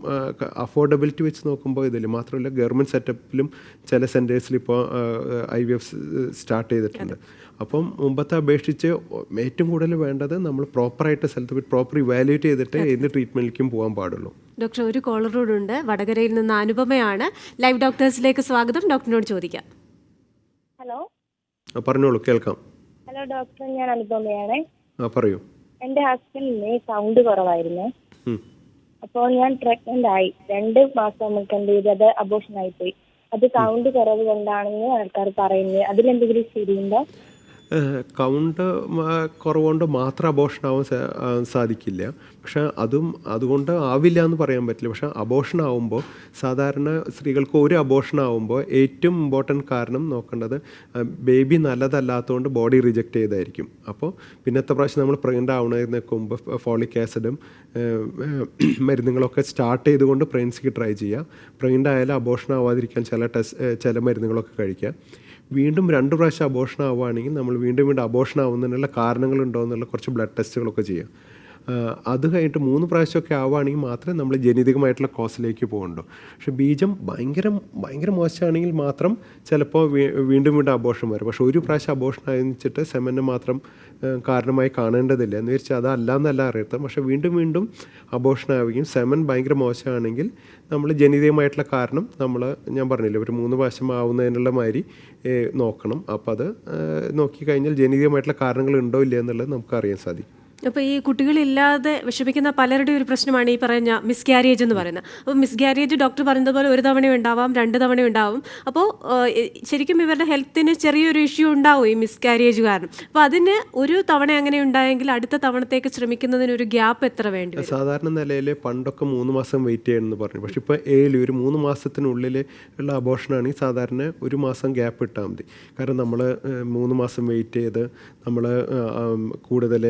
അഫോർഡബിലിറ്റി വെച്ച് നോക്കുമ്പോൾ ഇതിൽ മാത്രമല്ല ഗവൺമെൻറ് സെറ്റപ്പിലും ചില സെൻറ്റേഴ്സിൽ ഇപ്പോൾ IVF സ്റ്റാർട്ട് ചെയ്തിട്ടുണ്ട്. അപ്പം മുമ്പത്തെ അപേക്ഷിച്ച് ഏറ്റവും കൂടുതൽ വേണ്ടത് നമ്മൾ പ്രോപ്പറായിട്ട് സ്ഥലത്ത് പോയി പ്രോപ്പർ ഇവാലുവേറ്റ് ചെയ്തിട്ട് ഏത് ട്രീറ്റ്മെൻറ്റിലേക്കും പോകാൻ പാടുള്ളൂ. ഡോക്ടർ, ഒരു കോളറോടുണ്ട്, വടകരയിൽ നിന്ന് അനുപമയാണ്. ലൈവ് ഡോക്ടേഴ്സിലേക്ക് സ്വാഗതം. ഡോക്ടറിനോട് ചോദിക്കാം. ഹലോ പറഞ്ഞോളൂ, കേൾക്കാം. ഹലോ ഡോക്ടർ, ഞാൻ അനുപമയാണ്. പറയൂ. എൻ്റെ ഹസ്ബൻഡിന് സൗണ്ട് കുറവായിരുന്നു. അപ്പോൾ ഞാൻ പ്രഗ്നന്റ് ആയി. 2 മാസം നമുക്ക് എന്ത് ചെയ്തു, അത് അബോർഷൻ ആയിപ്പോയി. അത് സൗണ്ട് കുറവ് കൊണ്ടാണെന്ന് ആൾക്കാർ പറയുന്നത്. അതിലെന്തെങ്കിലും ശരിയുണ്ടോ? കൗണ്ട് കുറവുകൊണ്ട് മാത്രം അബോർഷൻ ആവാൻ സാധിക്കില്ല. പക്ഷേ അതുകൊണ്ട് ആവില്ല എന്ന് പറയാൻ പറ്റില്ല. പക്ഷേ അബോർഷൻ ആവുമ്പോൾ സാധാരണ സ്ത്രീകൾക്ക് ഒരു അബോർഷൻ ആവുമ്പോൾ ഏറ്റവും ഇമ്പോർട്ടൻറ്റ് കാരണം നോക്കേണ്ടത് ബേബി നല്ലതല്ലാത്തതുകൊണ്ട് ബോഡി റിജക്റ്റ് ചെയ്തായിരിക്കും. അപ്പോൾ പിന്നത്തെ പ്രാവശ്യം നമ്മൾ പ്രഗ്നൻ്റ് ആവുന്നതിന് മുമ്പ് ഫോളിക് ആസിഡും മരുന്നുകളൊക്കെ സ്റ്റാർട്ട് ചെയ്തുകൊണ്ട് പ്രഗ്നൻസിക്ക് ട്രൈ ചെയ്യുക. പ്രഗ്നൻ്റ് ആയാലും അബോർഷൻ ആവാതിരിക്കാൻ ചില മരുന്നുകളൊക്കെ കഴിക്കുക. വീണ്ടും 2 പ്രാവശ്യം അബോർഷൻ ആവുകയാണെങ്കിൽ നമ്മൾ വീണ്ടും അബോർഷൻ ആവുന്നതിനുള്ള കാരണങ്ങളുണ്ടോ എന്നുള്ള കുറച്ച് ബ്ലഡ് ടെസ്റ്റുകളൊക്കെ ചെയ്യാം. അത് കഴിഞ്ഞിട്ട് 3 പ്രാവശ്യമൊക്കെ ആവുകയാണെങ്കിൽ മാത്രമേ നമ്മൾ ജനിതകമായിട്ടുള്ള കോസിലേക്ക് പോകുന്നുള്ളൂ. പക്ഷേ ബീജം ഭയങ്കര മോശമാണെങ്കിൽ മാത്രം ചിലപ്പോൾ വീണ്ടും അബോർഷൻ വരും. പക്ഷേ ഒരു പ്രാവശ്യം അബോർഷൻ ആയിച്ചിട്ട് സെമന് മാത്രം കാരണമായി കാണേണ്ടതില്ല. എന്ന് വെച്ചാൽ അതല്ല എന്നല്ല അറിയാം. പക്ഷേ വീണ്ടും അബോർഷൻ ആവുകയും സെമൻ ഭയങ്കര മോശമാണെങ്കിൽ നമ്മൾ ജനിതകമായിട്ടുള്ള കാരണം ഞാൻ പറഞ്ഞില്ലേ ഒരു 3 പ്രാവശ്യം ആവുന്നതിനുള്ള മാതിരി നോക്കണം. അപ്പോൾ അത് നോക്കിക്കഴിഞ്ഞാൽ ജനിതകമായിട്ടുള്ള കാരണങ്ങൾ ഉണ്ടോ ഇല്ല എന്നുള്ളത് നമുക്ക് അറിയാൻ സാധിക്കും. അപ്പോൾ ഈ കുട്ടികളില്ലാതെ വിഷമിക്കുന്ന പലരുടെയും ഒരു പ്രശ്നമാണ് ഈ പറഞ്ഞ മിസ്കാരേജ് എന്ന് പറയുന്നത്. അപ്പോൾ മിസ്കാരേജ് ഡോക്ടർ പറയുന്നത് പോലെ 1 തവണയും ഉണ്ടാവാം, 2 തവണയും ഉണ്ടാവും. അപ്പോൾ ശരിക്കും ഇവരുടെ ഹെൽത്തിന് ചെറിയൊരു ഇഷ്യൂ ഉണ്ടാവും ഈ മിസ്കാരേജ് കാരണം. അപ്പോൾ അതിന് 1 തവണ അങ്ങനെ ഉണ്ടായെങ്കിൽ അടുത്ത തവണത്തേക്ക് ശ്രമിക്കുന്നതിന് ഒരു ഗ്യാപ്പ് എത്ര വേണ്ടി വരും? സാധാരണ നിലയിൽ പണ്ടൊക്കെ 3 മാസം വെയിറ്റ് ചെയ്യണമെന്ന് പറഞ്ഞു. പക്ഷേ ഇപ്പോൾ ഒരു 3 മാസത്തിനുള്ളിൽ ഉള്ള അബോർഷനാണെങ്കിൽ സാധാരണ 1 മാസം ഗ്യാപ്പ് ഇട്ടാൽ മതി. കാരണം നമ്മൾ 3 മാസം വെയിറ്റ് ചെയ്ത് നമ്മൾ കൂടുതൽ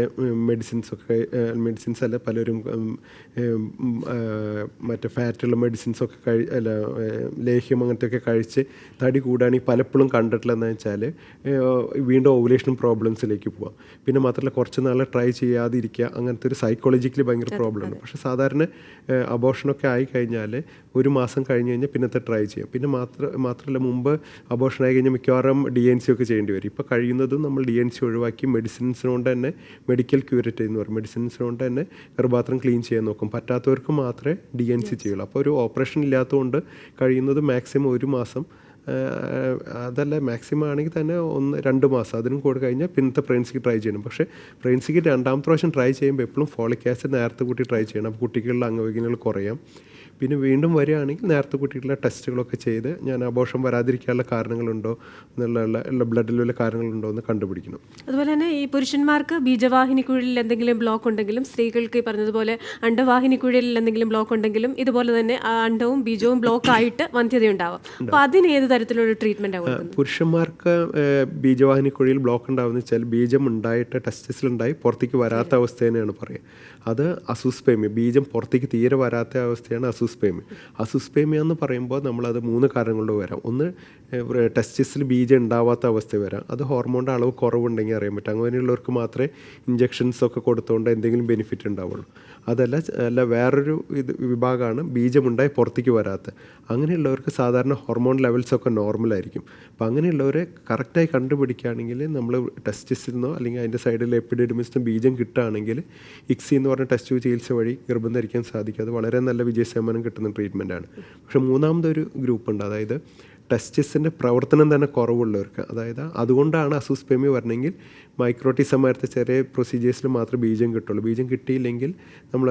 മെഡിസിൻസ് അല്ല പലരും മറ്റേ ഫാറ്റുള്ള മെഡിസിൻസൊക്കെ ലേഹ്യം അങ്ങനത്തെയൊക്കെ കഴിച്ച് തടി കൂടുകയാണെങ്കിൽ പലപ്പോഴും കണ്ടിട്ടില്ലെന്ന് വെച്ചാൽ വീണ്ടും ഓവുലേഷൻ പ്രോബ്ലംസിലേക്ക് പോവാം. പിന്നെ മാത്രമല്ല കുറച്ച് നാൾ ട്രൈ ചെയ്യാതിരിക്കുക, അങ്ങനത്തെ ഒരു സൈക്കോളജിക്കലി ഭയങ്കര പ്രോബ്ലമാണ്. പക്ഷേ സാധാരണ അബോർഷനൊക്കെ ആയിക്കഴിഞ്ഞാൽ 1 മാസം കഴിഞ്ഞ് കഴിഞ്ഞാൽ പിന്നത്തെ ട്രൈ ചെയ്യാം. പിന്നെ മാത്രമല്ല മുമ്പ് അബോർഷൻ ആയി കഴിഞ്ഞാൽ മിക്കവാറും DNC ഒക്കെ ചെയ്യേണ്ടി വരും. ഇപ്പോൾ കഴിയുന്നതും നമ്മൾ DNC ഒഴിവാക്കി മെഡിസിൻസിനോണ്ട് തന്നെ മെഡിക്കൽ ക്യൂരേറ്റ് എന്ന് പറയും, മെഡിസിൻസിനോണ്ട് തന്നെ ഗർഭപാത്രം ക്ലീൻ ചെയ്യാൻ നോക്കും. പറ്റാത്തവർക്ക് മാത്രമേ DNC ചെയ്യുള്ളൂ. അപ്പോൾ ഒരു ഓപ്പറേഷൻ ഇല്ലാത്തതുകൊണ്ട് കഴിയുന്നത് മാക്സിമം 1 മാസം, അതല്ല മാക്സിമം ആണെങ്കിൽ തന്നെ 1-2 മാസം, അതിനും കൂടെ കഴിഞ്ഞാൽ പിന്നത്തെ പ്രഗ്നൻസിക്ക് ട്രൈ ചെയ്യണം. പക്ഷേ പ്രഗ്നൻസിക്ക് 2ാമത്തെ പ്രാവശ്യം ട്രൈ ചെയ്യുമ്പോൾ എപ്പോഴും ഫോളിക് ആസിഡ് നേരത്തെ കൂട്ടി ട്രൈ ചെയ്യണം. അപ്പോൾ കുട്ടികളുടെ അംഗവൈകല്യങ്ങൾ കുറയാം. പിന്നെ വീണ്ടും വരികയാണെങ്കിൽ നേരത്തെ കുട്ടികളുടെ ടെസ്റ്റുകളൊക്കെ ചെയ്ത് ഞാൻ അബോർഷൻ വരാതിരിക്കാനുള്ള കാരണങ്ങളുണ്ടോ എന്നുള്ള ബ്ലഡിൽ വല്ല കാരണങ്ങളുണ്ടോ എന്ന് കണ്ടുപിടിക്കണം. അതുപോലെ തന്നെ ഈ പുരുഷന്മാർക്ക് ബീജവാഹിനിക്കുഴലിൽ എന്തെങ്കിലും ബ്ലോക്ക് ഉണ്ടെങ്കിലും സ്ത്രീകൾക്ക് ഈ പറഞ്ഞതുപോലെ അണ്ടവാഹിനിക്കുഴലിൽ എന്തെങ്കിലും ബ്ലോക്ക് ഉണ്ടെങ്കിലും ഇതുപോലെ തന്നെ ആ അണ്ടവും ബീജവും ബ്ലോക്ക് ആയിട്ട് വന്ധ്യതയുണ്ടാവും. അപ്പോൾ അതിന് ഏത് തരത്തിലുള്ള ട്രീറ്റ്മെന്റ് ആവും? പുരുഷന്മാർക്ക് ബീജവാഹിനിക്കുഴിയിൽ ബ്ലോക്ക് ഉണ്ടാവുന്ന വെച്ചാൽ ബീജം ഉണ്ടായിട്ട് ടെസ്റ്റിസിലുണ്ടായി പുറത്തേക്ക് വരാത്ത അവസ്ഥ തന്നെയാണ് പറയുക. അത് അസൂസ്പേമിയ, ബീജം പുറത്തേക്ക് തീരെ വരാത്ത അവസ്ഥയാണ് അസൂസ്പേമിയ. അസൂസ്പേമിയ എന്ന് പറയുമ്പോൾ നമ്മളത് 3 കാരണങ്ങൾ കൊണ്ട് വരാം. ഒന്ന്, ടെസ്റ്റിസിൽ ബീജം ഉണ്ടാവാത്ത അവസ്ഥ വരാം. അത് ഹോർമോണിൻ്റെ അളവ് കുറവുണ്ടെങ്കിൽ അറിയാൻ പറ്റും. അങ്ങനെയുള്ളവർക്ക് മാത്രമേ ഇഞ്ചെക്ഷൻസ് ഒക്കെ കൊടുത്തുകൊണ്ട് എന്തെങ്കിലും ബെനിഫിറ്റ് ഉണ്ടാവുള്ളൂ. അല്ല വേറൊരു വിഭാഗമാണ് ബീജമുണ്ടായി പുറത്തേക്ക് വരാത്ത. അങ്ങനെയുള്ളവർക്ക് സാധാരണ ഹോർമോൺ ലെവൽസൊക്കെ നോർമലായിരിക്കും. അപ്പോൾ അങ്ങനെയുള്ളവരെ കറക്റ്റായി കണ്ടുപിടിക്കുകയാണെങ്കിൽ നമ്മൾ ടെസ്റ്റിസിൽ നിന്നോ അല്ലെങ്കിൽ അതിൻ്റെ സൈഡിൽ എപ്പിഡിഡിമിസിന് ബീജം കിട്ടുകയാണെങ്കിൽ ഇക്സി എന്ന് പറഞ്ഞ ടെസ്റ്റ് ചികിത്സ വഴി ഗർഭം ധരിക്കാൻ സാധിക്കും. അത് വളരെ നല്ല വിജയശതമാനം കിട്ടുന്ന ട്രീറ്റ്മെൻറ്റാണ്. പക്ഷേ മൂന്നാമതൊരു ഗ്രൂപ്പ് ഉണ്ട്, അതായത് ടെസ്റ്റിസിൻ്റെ പ്രവർത്തനം തന്നെ കുറവുള്ളവർക്ക്. അതായത് അതുകൊണ്ടാണ് അസൂസ്പേമിയ വരണമെങ്കിൽ മൈക്രോട്ടിസമാരത്തെ ചെറിയ പ്രൊസീജിയേഴ്സിൽ മാത്രമേ ബീജം കിട്ടുള്ളൂ. ബീജം കിട്ടിയില്ലെങ്കിൽ നമ്മൾ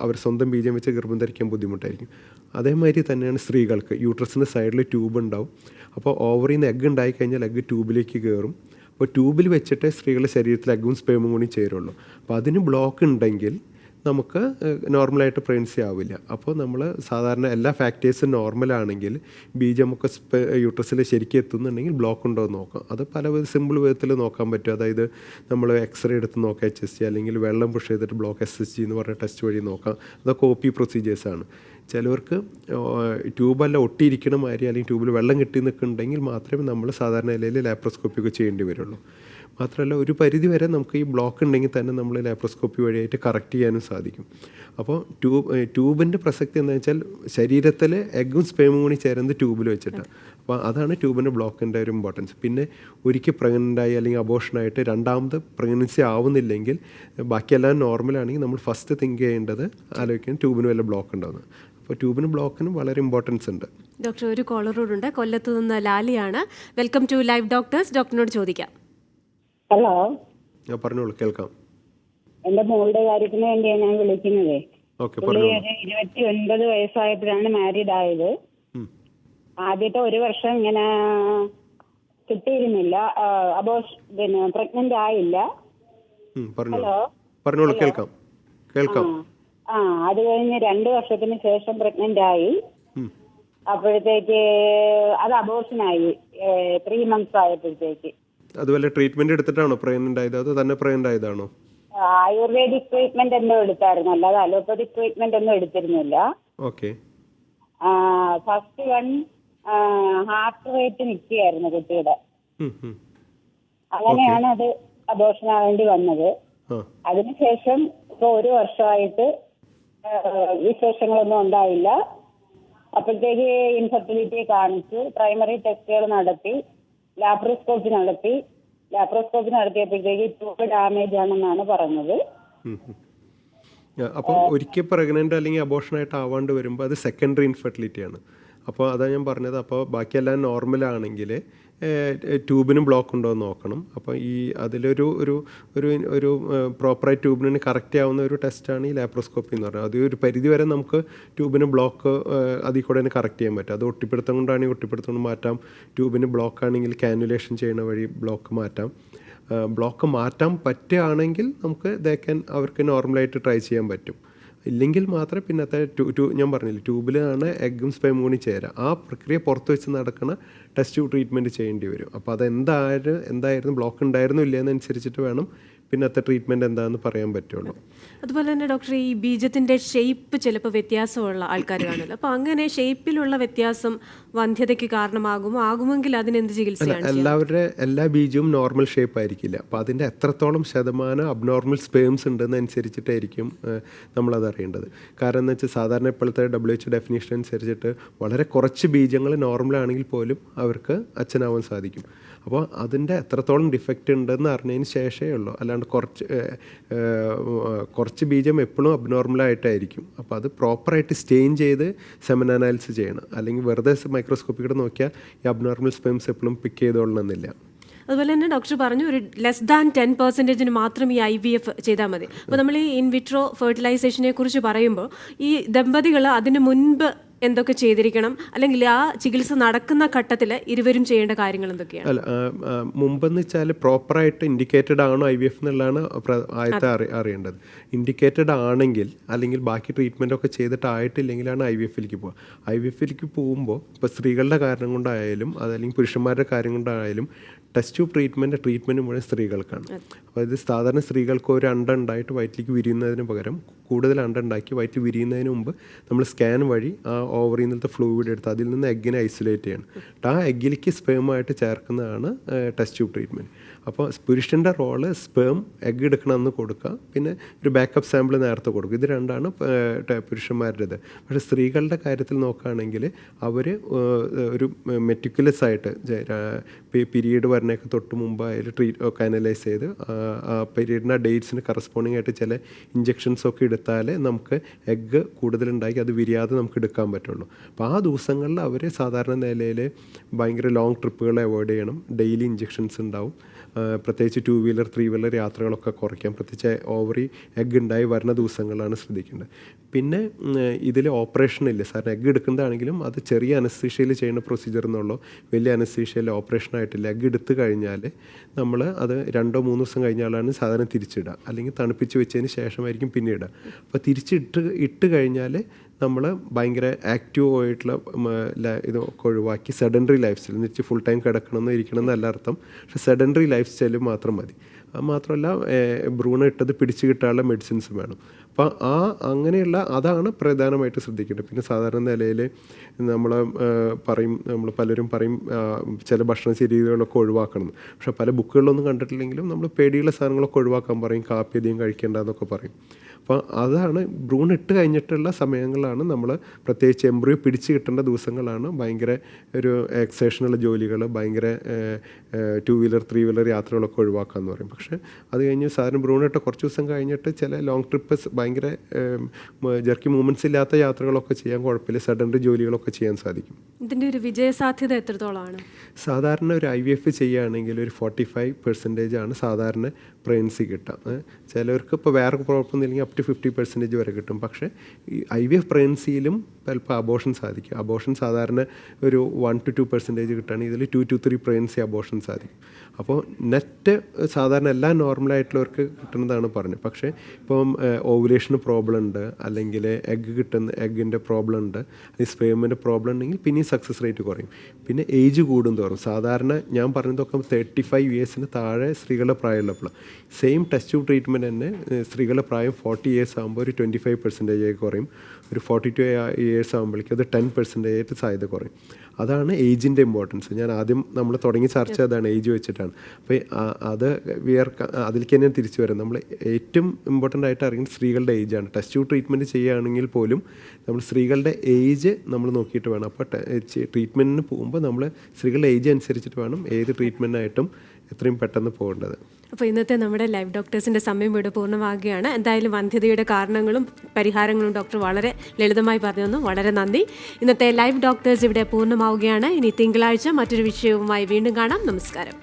അവർ സ്വന്തം ബീജം വെച്ച് ഗർഭം ധരിക്കാൻ ബുദ്ധിമുട്ടായിരിക്കും. അതേമാതിരി തന്നെയാണ് സ്ത്രീകൾക്ക്. യൂട്രസിൻ്റെ സൈഡിൽ ട്യൂബ് ഉണ്ടാവും. അപ്പോൾ ഓവറിൽ നിന്ന് എഗ്ഗ് ഉണ്ടായിക്കഴിഞ്ഞാൽ എഗ്ഗ് ട്യൂബിലേക്ക് കയറും. അപ്പോൾ ട്യൂബിൽ വെച്ചിട്ട് സ്ത്രീകളുടെ ശരീരത്തിൽ എഗ്ഗും സ്പേമും കൂടി ചേരുള്ളൂ. അപ്പോൾ അതിന് ബ്ലോക്ക് ഉണ്ടെങ്കിൽ നമുക്ക് നോർമലായിട്ട് പ്രഗ്നൻസി ആവില്ല. അപ്പോൾ നമ്മൾ സാധാരണ എല്ലാ ഫാക്ടേഴ്സും നോർമലാണെങ്കിൽ ബീജമൊക്കെ യൂട്രസിൽ ശരിക്കും എത്തുന്നുണ്ടെങ്കിൽ ബ്ലോക്ക് ഉണ്ടോ എന്ന് നോക്കാം. അത് പല സിമ്പിൾ വിധത്തിൽ നോക്കാൻ പറ്റും. അതായത് നമ്മൾ എക്സ്റേ എടുത്ത് നോക്കാം, HSG, അല്ലെങ്കിൽ വെള്ളം പുഷ് ചെയ്തിട്ട് ബ്ലോക്ക് SSG എന്ന് പറഞ്ഞ ടെസ്റ്റ് വഴി നോക്കാം. അതൊക്കെ OP പ്രൊസീജിയേഴ്സാണ്. ചിലവർക്ക് ട്യൂബെല്ലാം ഒട്ടിയിരിക്കണ മാതിരി അല്ലെങ്കിൽ ട്യൂബിൽ വെള്ളം കെട്ടി നിൽക്കുന്നുണ്ടെങ്കിൽ മാത്രമേ നമ്മൾ സാധാരണ നിലയിൽ ലാപ്രോസ്കോപ്പി ഒക്കെ ചെയ്യേണ്ടി വരുള്ളൂ. മാത്രമല്ല ഒരു പരിധി വരെ നമുക്ക് ഈ ബ്ലോക്ക് ഉണ്ടെങ്കിൽ തന്നെ നമ്മൾ ലാപ്രോസ്കോപ്പി വഴിയായിട്ട് കറക്റ്റ് ചെയ്യാനും സാധിക്കും. അപ്പോൾ ട്യൂബിൻ്റെ പ്രസക്തി എന്താണെന്ന് വെച്ചാൽ ശരീരത്തിൽ എഗ്ഗും സ്പേമും കൂടി ചേരുന്നത് ട്യൂബിൽ വെച്ചിട്ടാണ്. അപ്പോൾ അതാണ് ട്യൂബിൻ്റെ ബ്ലോക്കിൻ്റെ ഒരു ഇമ്പോർട്ടൻസ്. പിന്നെ ഒരിക്കൽ പ്രഗ്നൻ്റായി അല്ലെങ്കിൽ അബോർഷനായിട്ട് രണ്ടാമത് പ്രഗ്നൻസി ആവുന്നില്ലെങ്കിൽ ബാക്കിയെല്ലാം നോർമലാണെങ്കിൽ നമ്മൾ ഫസ്റ്റ് തിങ്ക് ചെയ്യേണ്ടത് ആലോചിക്കാൻ ട്യൂബിന് വല്ല ബ്ലോക്ക് ഉണ്ടാകുന്നത്. അപ്പോൾ ട്യൂബിന് ബ്ലോക്കിനും വളരെ ഇമ്പോർട്ടൻസ് ഉണ്ട്. ഡോക്ടർ, ഒരു കോളറോടുണ്ട്, കൊല്ലത്ത് നിന്ന് ലാലിയാണ്. Welcome to live Doctors. ഡോക്ടറിനോട് ചോദിക്കാം. ഹലോ, പറഞ്ഞോളൂ, കേൾക്കാം. എന്റെ മോളുടെ കാര്യത്തിന് വേണ്ടിയാണ് ഞാൻ വിളിക്കുന്നത്. പുള്ളി പറഞ്ഞോളൂ. ഒരു 29 വയസ്സായപ്പോഴാണ് മാരീഡ് ആയത്. ആദ്യത്തെ 1 വർഷം ഇങ്ങനെ കിട്ടിയിരുന്നില്ല, പിന്നെ പ്രഗ്നന്റ് ആയില്ല. പറഞ്ഞോളൂ, കേൾക്കാം. അത് കഴിഞ്ഞ് 2 വർഷത്തിന് ശേഷം പ്രഗ്നന്റ് ആയി. അപ്പോഴത്തേക്ക് അത് അബോർഷനായി 3 months ആയപ്പോഴത്തേക്ക്. അതുപോലെ ട്രീറ്റ്മെന്റ് എടുത്തിട്ടാണോ പ്രഗ്നന്റ് ആയത്, അതോ തന്നെ പ്രഗ്നന്റ് ആയതാണോ? ആയുർവേദിക് ട്രീറ്റ്മെന്റ് എന്തോ എടുത്തായിരുന്നു, അല്ലാതെ അലോപ്പതിക് ട്രീറ്റ്മെന്റ് ഒന്നും എടുത്തിരുന്നില്ല. ഓക്കെ. ഫസ്റ്റ് ഹാർട്ട് റേറ്റ് നിൽക്കുകയായിരുന്നു കുട്ടിയുടെ. അങ്ങനെയാണ് അത് അബോർഷൻ ആവേണ്ടി വന്നത്. അതിനുശേഷം ഇപ്പൊ 1 വർഷമായിട്ട് വിശേഷങ്ങളൊന്നും ഉണ്ടായില്ല. അപ്പോഴത്തേക്ക് ഇൻഫെർട്ടിലിറ്റിയെ കാണിച്ചു, പ്രൈമറി ടെസ്റ്റുകൾ നടത്തി, ലാപ്രോസ്കോപ്പി നടത്തിയപ്പോഴത്തേക്ക് ട്യൂബ് ഡാമേജ് ആണെന്നാണ് പറഞ്ഞത്. അപ്പോൾ ഒരിക്കൽ പ്രഗ്നന്റ് അല്ലെങ്കിൽ അബോർഷനായിട്ട് ആവാണ്ട് വരുമ്പോൾ അത് സെക്കൻഡറി ഇൻഫെർട്ടിലിറ്റിയാണ്. അപ്പോൾ അതാണ് ഞാൻ പറഞ്ഞത്. അപ്പോൾ ബാക്കിയെല്ലാം നോർമലാണെങ്കിൽ ട്യൂബിനും ബ്ലോക്ക് ഉണ്ടോ എന്ന് നോക്കണം. അപ്പോൾ അതിലൊരു ഒരു ഒരു പ്രോപ്പറായി ട്യൂബിന് കറക്റ്റ് ആവുന്ന ഒരു ടെസ്റ്റാണ് ഈ ലാപ്രോസ്കോപ്പി എന്ന് പറയുന്നത്. അത് ഒരു പരിധി വരെ നമുക്ക് ട്യൂബിന് ബ്ലോക്ക് അതിൽ കൂടെ തന്നെ കറക്റ്റ് ചെയ്യാൻ പറ്റും. അത് ഒട്ടിപ്പിടുത്തം കൊണ്ടാണെങ്കിൽ ഒട്ടിപ്പിടുത്തം കൊണ്ട് മാറ്റാം. ട്യൂബിന് ബ്ലോക്ക് ആണെങ്കിൽ കാനുലേഷൻ ചെയ്യുന്ന വഴി ബ്ലോക്ക് മാറ്റാം. ബ്ലോക്ക് മാറ്റാൻ പറ്റുകയാണെങ്കിൽ നമുക്ക് അവർക്ക് നോർമലായിട്ട് ട്രൈ ചെയ്യാൻ പറ്റും. ഇല്ലെങ്കിൽ മാത്രമേ പിന്നത്തെ ഞാൻ പറഞ്ഞില്ല, ട്യൂബിലാണ് എഗ്ഗും സ്പേമും കൂടി ചേരുക. ആ പ്രക്രിയ പുറത്ത് വെച്ച് നടക്കുന്ന ടെസ്റ്റ് ട്രീറ്റ്മെൻറ്റ് ചെയ്യേണ്ടി വരും. അപ്പോൾ എന്തായിരുന്നു ബ്ലോക്ക് ഉണ്ടായിരുന്നു ഇല്ലയെന്നനുസരിച്ചിട്ട് വേണം പിന്നത്തെ ട്രീറ്റ്മെൻറ്റ് എന്താണെന്ന് പറയാൻ പറ്റുള്ളൂ. അതുപോലെ തന്നെ ഡോക്ടർ, ഈ ബീജത്തിൻ്റെ ഷേപ്പ് ചിലപ്പോൾ വ്യത്യാസമുള്ള ആൾക്കാർ കാണുമല്ലോ. അപ്പോൾ അങ്ങനെ ഷേപ്പിലുള്ള വ്യത്യാസം വന്ധ്യതയ്ക്ക് കാരണമാകുമോ? ആകുമെങ്കിൽ അതിനെന്ത് ചികിത്സയാണ്? എല്ലാ ബീജവും നോർമൽ ഷേപ്പ് ആയിരിക്കില്ല. അപ്പോൾ അതിൻ്റെ എത്രത്തോളം ശതമാനം അബ്നോർമൽ സ്പേംസ് ഉണ്ടെന്ന് അനുസരിച്ചിട്ടായിരിക്കും നമ്മളത് അറിയേണ്ടത്. കാരണം എന്ന് വെച്ചാൽ സാധാരണ ഇപ്പോഴത്തെ WHO ഡെഫിനേഷൻ അനുസരിച്ചിട്ട് വളരെ കുറച്ച് ബീജങ്ങൾ നോർമലാണെങ്കിൽ പോലും അവർക്ക് അച്ഛനാവാൻ സാധിക്കും. അപ്പോൾ അതിൻ്റെ എത്രത്തോളം ഡിഫക്റ്റ് ഉണ്ടെന്ന് അറിഞ്ഞതിന് ശേഷമേ ഉള്ളൂ. അല്ലാണ്ട് കുറച്ച് ബീജം എപ്പോഴും അബ്നോർമലായിട്ടായിരിക്കും. അപ്പോൾ അത് പ്രോപ്പറായിട്ട് സ്റ്റെയിൻ ചെയ്ത് സെമൻ അനാലിസിസ് ചെയ്യണം. അല്ലെങ്കിൽ വെറുതെ മൈക്രോസ്കോപ്പിൽ കൂടെ നോക്കിയാൽ ഈ അബ്നോർമൽ സ്പെംസ് എപ്പോഴും പിക്ക് ചെയ്തോളണമെന്നില്ല. അതുപോലെ തന്നെ ഡോക്ടർ പറഞ്ഞു ഒരു ലെസ് ദാൻ 10% മാത്രം ഈ IVF ചെയ്താൽ മതി. അപ്പോൾ നമ്മൾ ഈ ഇൻ വിട്രോ ഫെർട്ടിലൈസേഷനെ കുറിച്ച് പറയുമ്പോൾ ഈ ദമ്പതികൾ അതിന് മുൻപ് എന്തൊക്കെ ചെയ്തിരിക്കണം, അല്ലെങ്കിൽ ആ ചികിത്സ നടക്കുന്ന ഘട്ടത്തിൽ ഇരുവരും ചെയ്യേണ്ട കാര്യങ്ങൾ എന്തൊക്കെയാണ്? അല്ല, മുമ്പെന്ന് വെച്ചാൽ പ്രോപ്പറായിട്ട് ഇൻഡിക്കേറ്റഡ് ആണോ IVF എന്നുള്ളതാണ് ആദ്യത്തെ അറിയേണ്ടത്. ഇൻഡിക്കേറ്റഡ് ആണെങ്കിൽ, അല്ലെങ്കിൽ ബാക്കി ട്രീറ്റ്മെൻ്റ് ഒക്കെ ചെയ്തിട്ടായിട്ടില്ലെങ്കിലാണ് IVFലേക്ക് പോകുക. IVFലേക്ക് പോകുമ്പോൾ ഇപ്പോൾ സ്ത്രീകളുടെ കാരണം കൊണ്ടായാലും അതല്ലെങ്കിൽ പുരുഷന്മാരുടെ കാര്യം കൊണ്ടായാലും ടെസ്റ്റ് ട്യൂബ് ട്രീറ്റ്മെൻറ്റ് മുഴുവൻ സ്ത്രീകൾക്കാണ്. അപ്പോൾ ഇത് സാധാരണ സ്ത്രീകൾക്ക് ഒരു അണ്ട ഉണ്ടായിട്ട് വയറ്റിലേക്ക് വിരിയുന്നതിന് പകരം കൂടുതൽ അണ്ട ഉണ്ടാക്കി വയറ്റിൽ വിരിയുന്നതിന് മുമ്പ് നമ്മൾ സ്കാൻ വഴി ആ ഓവറിൽ നിന്നത്തെ ഫ്ലൂയിഡ് എടുത്ത് അതിൽ നിന്ന് എഗ്ഗിനെ ഐസൊലേറ്റ് ചെയ്യണം. ആ എഗ്ഗിലേക്ക് സ്പേമായിട്ട് ചേർക്കുന്നതാണ് ടെസ്റ്റ് ട്യൂബ് ട്രീറ്റ്മെൻറ്റ്. അപ്പോൾ പുരുഷൻ്റെ റോള് സ്പേം എഗ്ഗ് എടുക്കണമെന്ന് കൊടുക്കുക, പിന്നെ ഒരു ബാക്കപ്പ് സാമ്പിൾ നേരത്തെ കൊടുക്കുക. ഇത് രണ്ടാണ് പുരുഷന്മാരുടേത്. പക്ഷേ സ്ത്രീകളുടെ കാര്യത്തിൽ നോക്കുകയാണെങ്കിൽ അവർ ഒരു മെറ്റിക്കുലസ് ആയിട്ട് പീരീഡ് വരണേക്ക് തൊട്ട് മുമ്പ് അതിൽ ഒക്കെ അനലൈസ് ചെയ്ത് ആ പീരീഡിൻ്റെ ഡേറ്റ്സിന് കറസ്പോണ്ടിങ് ആയിട്ട് ചില ഇഞ്ചെക്ഷൻസൊക്കെ എടുത്താൽ നമുക്ക് എഗ്ഗ് കൂടുതലുണ്ടാക്കി അത് വിരിയാതെ നമുക്ക് എടുക്കാൻ പറ്റുള്ളൂ. അപ്പോൾ ആ ദിവസങ്ങളിൽ അവർ സാധാരണ നിലയിൽ ഭയങ്കര ലോങ് ട്രിപ്പുകൾ അവോയ്ഡ് ചെയ്യണം. ഡെയിലി ഇഞ്ചെക്ഷൻസ് ഉണ്ടാവും. പ്രത്യേകിച്ച് 2 വീലർ 3 വീലർ യാത്രകളൊക്കെ കുറയ്ക്കാം. പ്രത്യേകിച്ച് ഓവറി എഗ്ഗ് ഉണ്ടായി വരുന്ന ദിവസങ്ങളിലാണ് ശ്രദ്ധിക്കേണ്ടത്. പിന്നെ ഇതിൽ ഓപ്പറേഷൻ ഇല്ല. സാറിന് എഗ്ഗ് എടുക്കുന്നതാണെങ്കിലും അത് ചെറിയ അനസ്തീഷ്യയിൽ ചെയ്യുന്ന പ്രൊസീജിയർ എന്നുള്ളൂ, വലിയ അനസ്തീഷ്യയിൽ ഓപ്പറേഷൻ ആയിട്ടില്ല. എഗ്ഗ് എടുത്തു കഴിഞ്ഞാൽ നമ്മൾ അത് 2-3 ദിവസം കഴിഞ്ഞാലാണ് സാധാരണ തിരിച്ചിടുക, അല്ലെങ്കിൽ തണുപ്പിച്ച് വെച്ചതിന് ശേഷമായിരിക്കും പിന്നെ ഇടുക. അപ്പോൾ ഇട്ട് കഴിഞ്ഞാൽ നമ്മൾ ഭയങ്കര ആക്റ്റീവ് ആയിട്ടുള്ള ഇതൊക്കെ ഒഴിവാക്കി സെഡൻഡറി ലൈഫ് സ്റ്റൈൽ എന്ന് വെച്ചാൽ ഫുൾ ടൈം കിടക്കണമെന്ന് ഇരിക്കണം എന്നല്ല അർത്ഥം. പക്ഷേ സെഡൻഡറി ലൈഫ് സ്റ്റൈൽ മാത്രം മതി. അത് മാത്രമല്ല ഭ്രൂണം ഇട്ടത് പിടിച്ച് കിട്ടാനുള്ള മെഡിസിൻസ് വേണം. അപ്പോൾ അങ്ങനെയുള്ള അതാണ് പ്രധാനമായിട്ട് ശ്രദ്ധിക്കേണ്ടത്. പിന്നെ സാധാരണ നിലയിൽ നമ്മൾ പലരും പറയും ചില ഭക്ഷണ രീതികളൊക്കെ ഒഴിവാക്കണം. പക്ഷേ പല ബുക്കുകളിലൊന്നും കണ്ടിട്ടില്ലെങ്കിലും നമ്മൾ പേടിയുള്ള സാധനങ്ങളൊക്കെ ഒഴിവാക്കാൻ പറയും. കാപ്പി അധികം കഴിക്കേണ്ടതെന്നൊക്കെ പറയും. അപ്പോൾ അതാണ് ഭ്രൂണം ഇട്ട് കഴിഞ്ഞിട്ടുള്ള സമയങ്ങളാണ് നമ്മൾ പ്രത്യേകിച്ച് എംബ്രിയോ പിടിച്ച് കിട്ടേണ്ട ദിവസങ്ങളാണ് ഭയങ്കര ഒരു എക്സേഷനുള്ള ജോലികൾ, ഭയങ്കര 2 വീലർ 3 വീലർ യാത്രകളൊക്കെ ഒഴിവാക്കാമെന്ന് പറയും. പക്ഷേ അത് കഴിഞ്ഞ് സാധാരണ ഭ്രൂണം ഇട്ട കുറച്ച് ദിവസം കഴിഞ്ഞിട്ട് ചില ലോങ് ട്രിപ്പ് ഭയങ്കര ജർക്കി മൂവ്മെൻറ്റ്സ് ഇല്ലാത്ത യാത്രകളൊക്കെ ചെയ്യാൻ കുഴപ്പമില്ല, സഡൻലി ജോലികളൊക്കെ ചെയ്യാൻ സാധിക്കും. ഇതിൻ്റെ ഒരു വിജയസാധ്യത എത്രത്തോളമാണ്? സാധാരണ ഒരു IVF ചെയ്യുകയാണെങ്കിൽ ഒരു 45% ആണ് സാധാരണ പ്രഗ്നൻസി കിട്ടുക. ചിലവർക്ക് ഇപ്പോൾ വേറെ കുഴപ്പമൊന്നുമില്ലെങ്കിൽ അപ് ടു 50% വരെ കിട്ടും. പക്ഷേ ഈ IVF പ്രഗ്നൻസിയിലും ചിലപ്പോൾ അബോർഷൻ സാധിക്കും. അബോർഷൻ സാധാരണ ഒരു 1-2% കിട്ടുകയാണെങ്കിൽ ഇതിൽ 2-3 പ്രഗ്നൻസി അബോർഷൻ സാധിക്കും. അപ്പോൾ നെറ്റ് സാധാരണ എല്ലാം നോർമലായിട്ടുള്ളവർക്ക് കിട്ടുന്നതാണ് പറഞ്ഞത്. പക്ഷേ ഇപ്പം ഓവുലേഷന് പ്രോബ്ലം ഉണ്ട്, അല്ലെങ്കിൽ എഗ്ഗിൻ്റെ പ്രോബ്ലം ഉണ്ട്, അല്ലെങ്കിൽ സ്പേമിൻ്റെ പ്രോബ്ലം ഉണ്ടെങ്കിൽ പിന്നെയും സക്സസ് റേറ്റ് കുറയും. പിന്നെ ഏജ് കൂടും തോറും സാധാരണ ഞാൻ പറഞ്ഞതൊക്കെ 35 ഇയേഴ്സിന് താഴെ സ്ത്രീകളുടെ പ്രായമുള്ളപ്പോൾ സെയിം ടെസ്റ്റ് ട്യൂബ് ട്രീറ്റ്മെൻറ്റ് തന്നെ സ്ത്രീകളുടെ പ്രായം 40 ഇയേഴ്സ് ആകുമ്പോൾ ഒരു 25% കുറയും. ഒരു 42 ഇയേഴ്സ് ആകുമ്പോഴേക്കും അത് 10% സാധ്യത കുറയും. അതാണ് ഏജിൻ്റെ ഇമ്പോർട്ടൻസ്. ഞാൻ ആദ്യം നമ്മൾ തുടങ്ങി ചർച്ച അതാണ്, ഏജ് വെച്ചിട്ടാണ്. അപ്പോൾ അത് അതിലേക്ക് തന്നെ തിരിച്ചു വരും. നമ്മൾ ഏറ്റവും ഇമ്പോർട്ടൻ്റ് ആയിട്ട് അറിയുന്നത് സ്ത്രീകളുടെ ഏജാണ്. ടെസ്റ്റ് ട്യൂബ് ട്രീറ്റ്മെൻറ്റ് ചെയ്യുകയാണെങ്കിൽ പോലും നമ്മൾ സ്ത്രീകളുടെ ഏജ് നമ്മൾ നോക്കിയിട്ട് വേണം. അപ്പോൾ ട്രീറ്റ്മെൻറ്റിന് പോകുമ്പോൾ നമ്മൾ സ്ത്രീകളുടെ ഏജ് അനുസരിച്ചിട്ട് വേണം ഏത് ട്രീറ്റ്മെൻറ്റായിട്ടും എത്രയും പെട്ടെന്ന് പോകേണ്ടത്. അപ്പോൾ ഇന്നത്തെ നമ്മുടെ ലൈവ് ഡോക്ടേഴ്സിൻ്റെ സമയം ഇവിടെ പൂർണ്ണമാകുകയാണ്. എന്തായാലും വന്ധ്യതയുടെ കാരണങ്ങളും പരിഹാരങ്ങളും ഡോക്ടർ വളരെ ലളിതമായി പറഞ്ഞു തന്നു. വളരെ നന്ദി. ഇന്നത്തെ ലൈവ് ഡോക്ടേഴ്സ് ഇവിടെ പൂർണ്ണമാവുകയാണ്. ഇനി തിങ്കളാഴ്ച മറ്റൊരു വിഷയവുമായി വീണ്ടും കാണാം. നമസ്കാരം.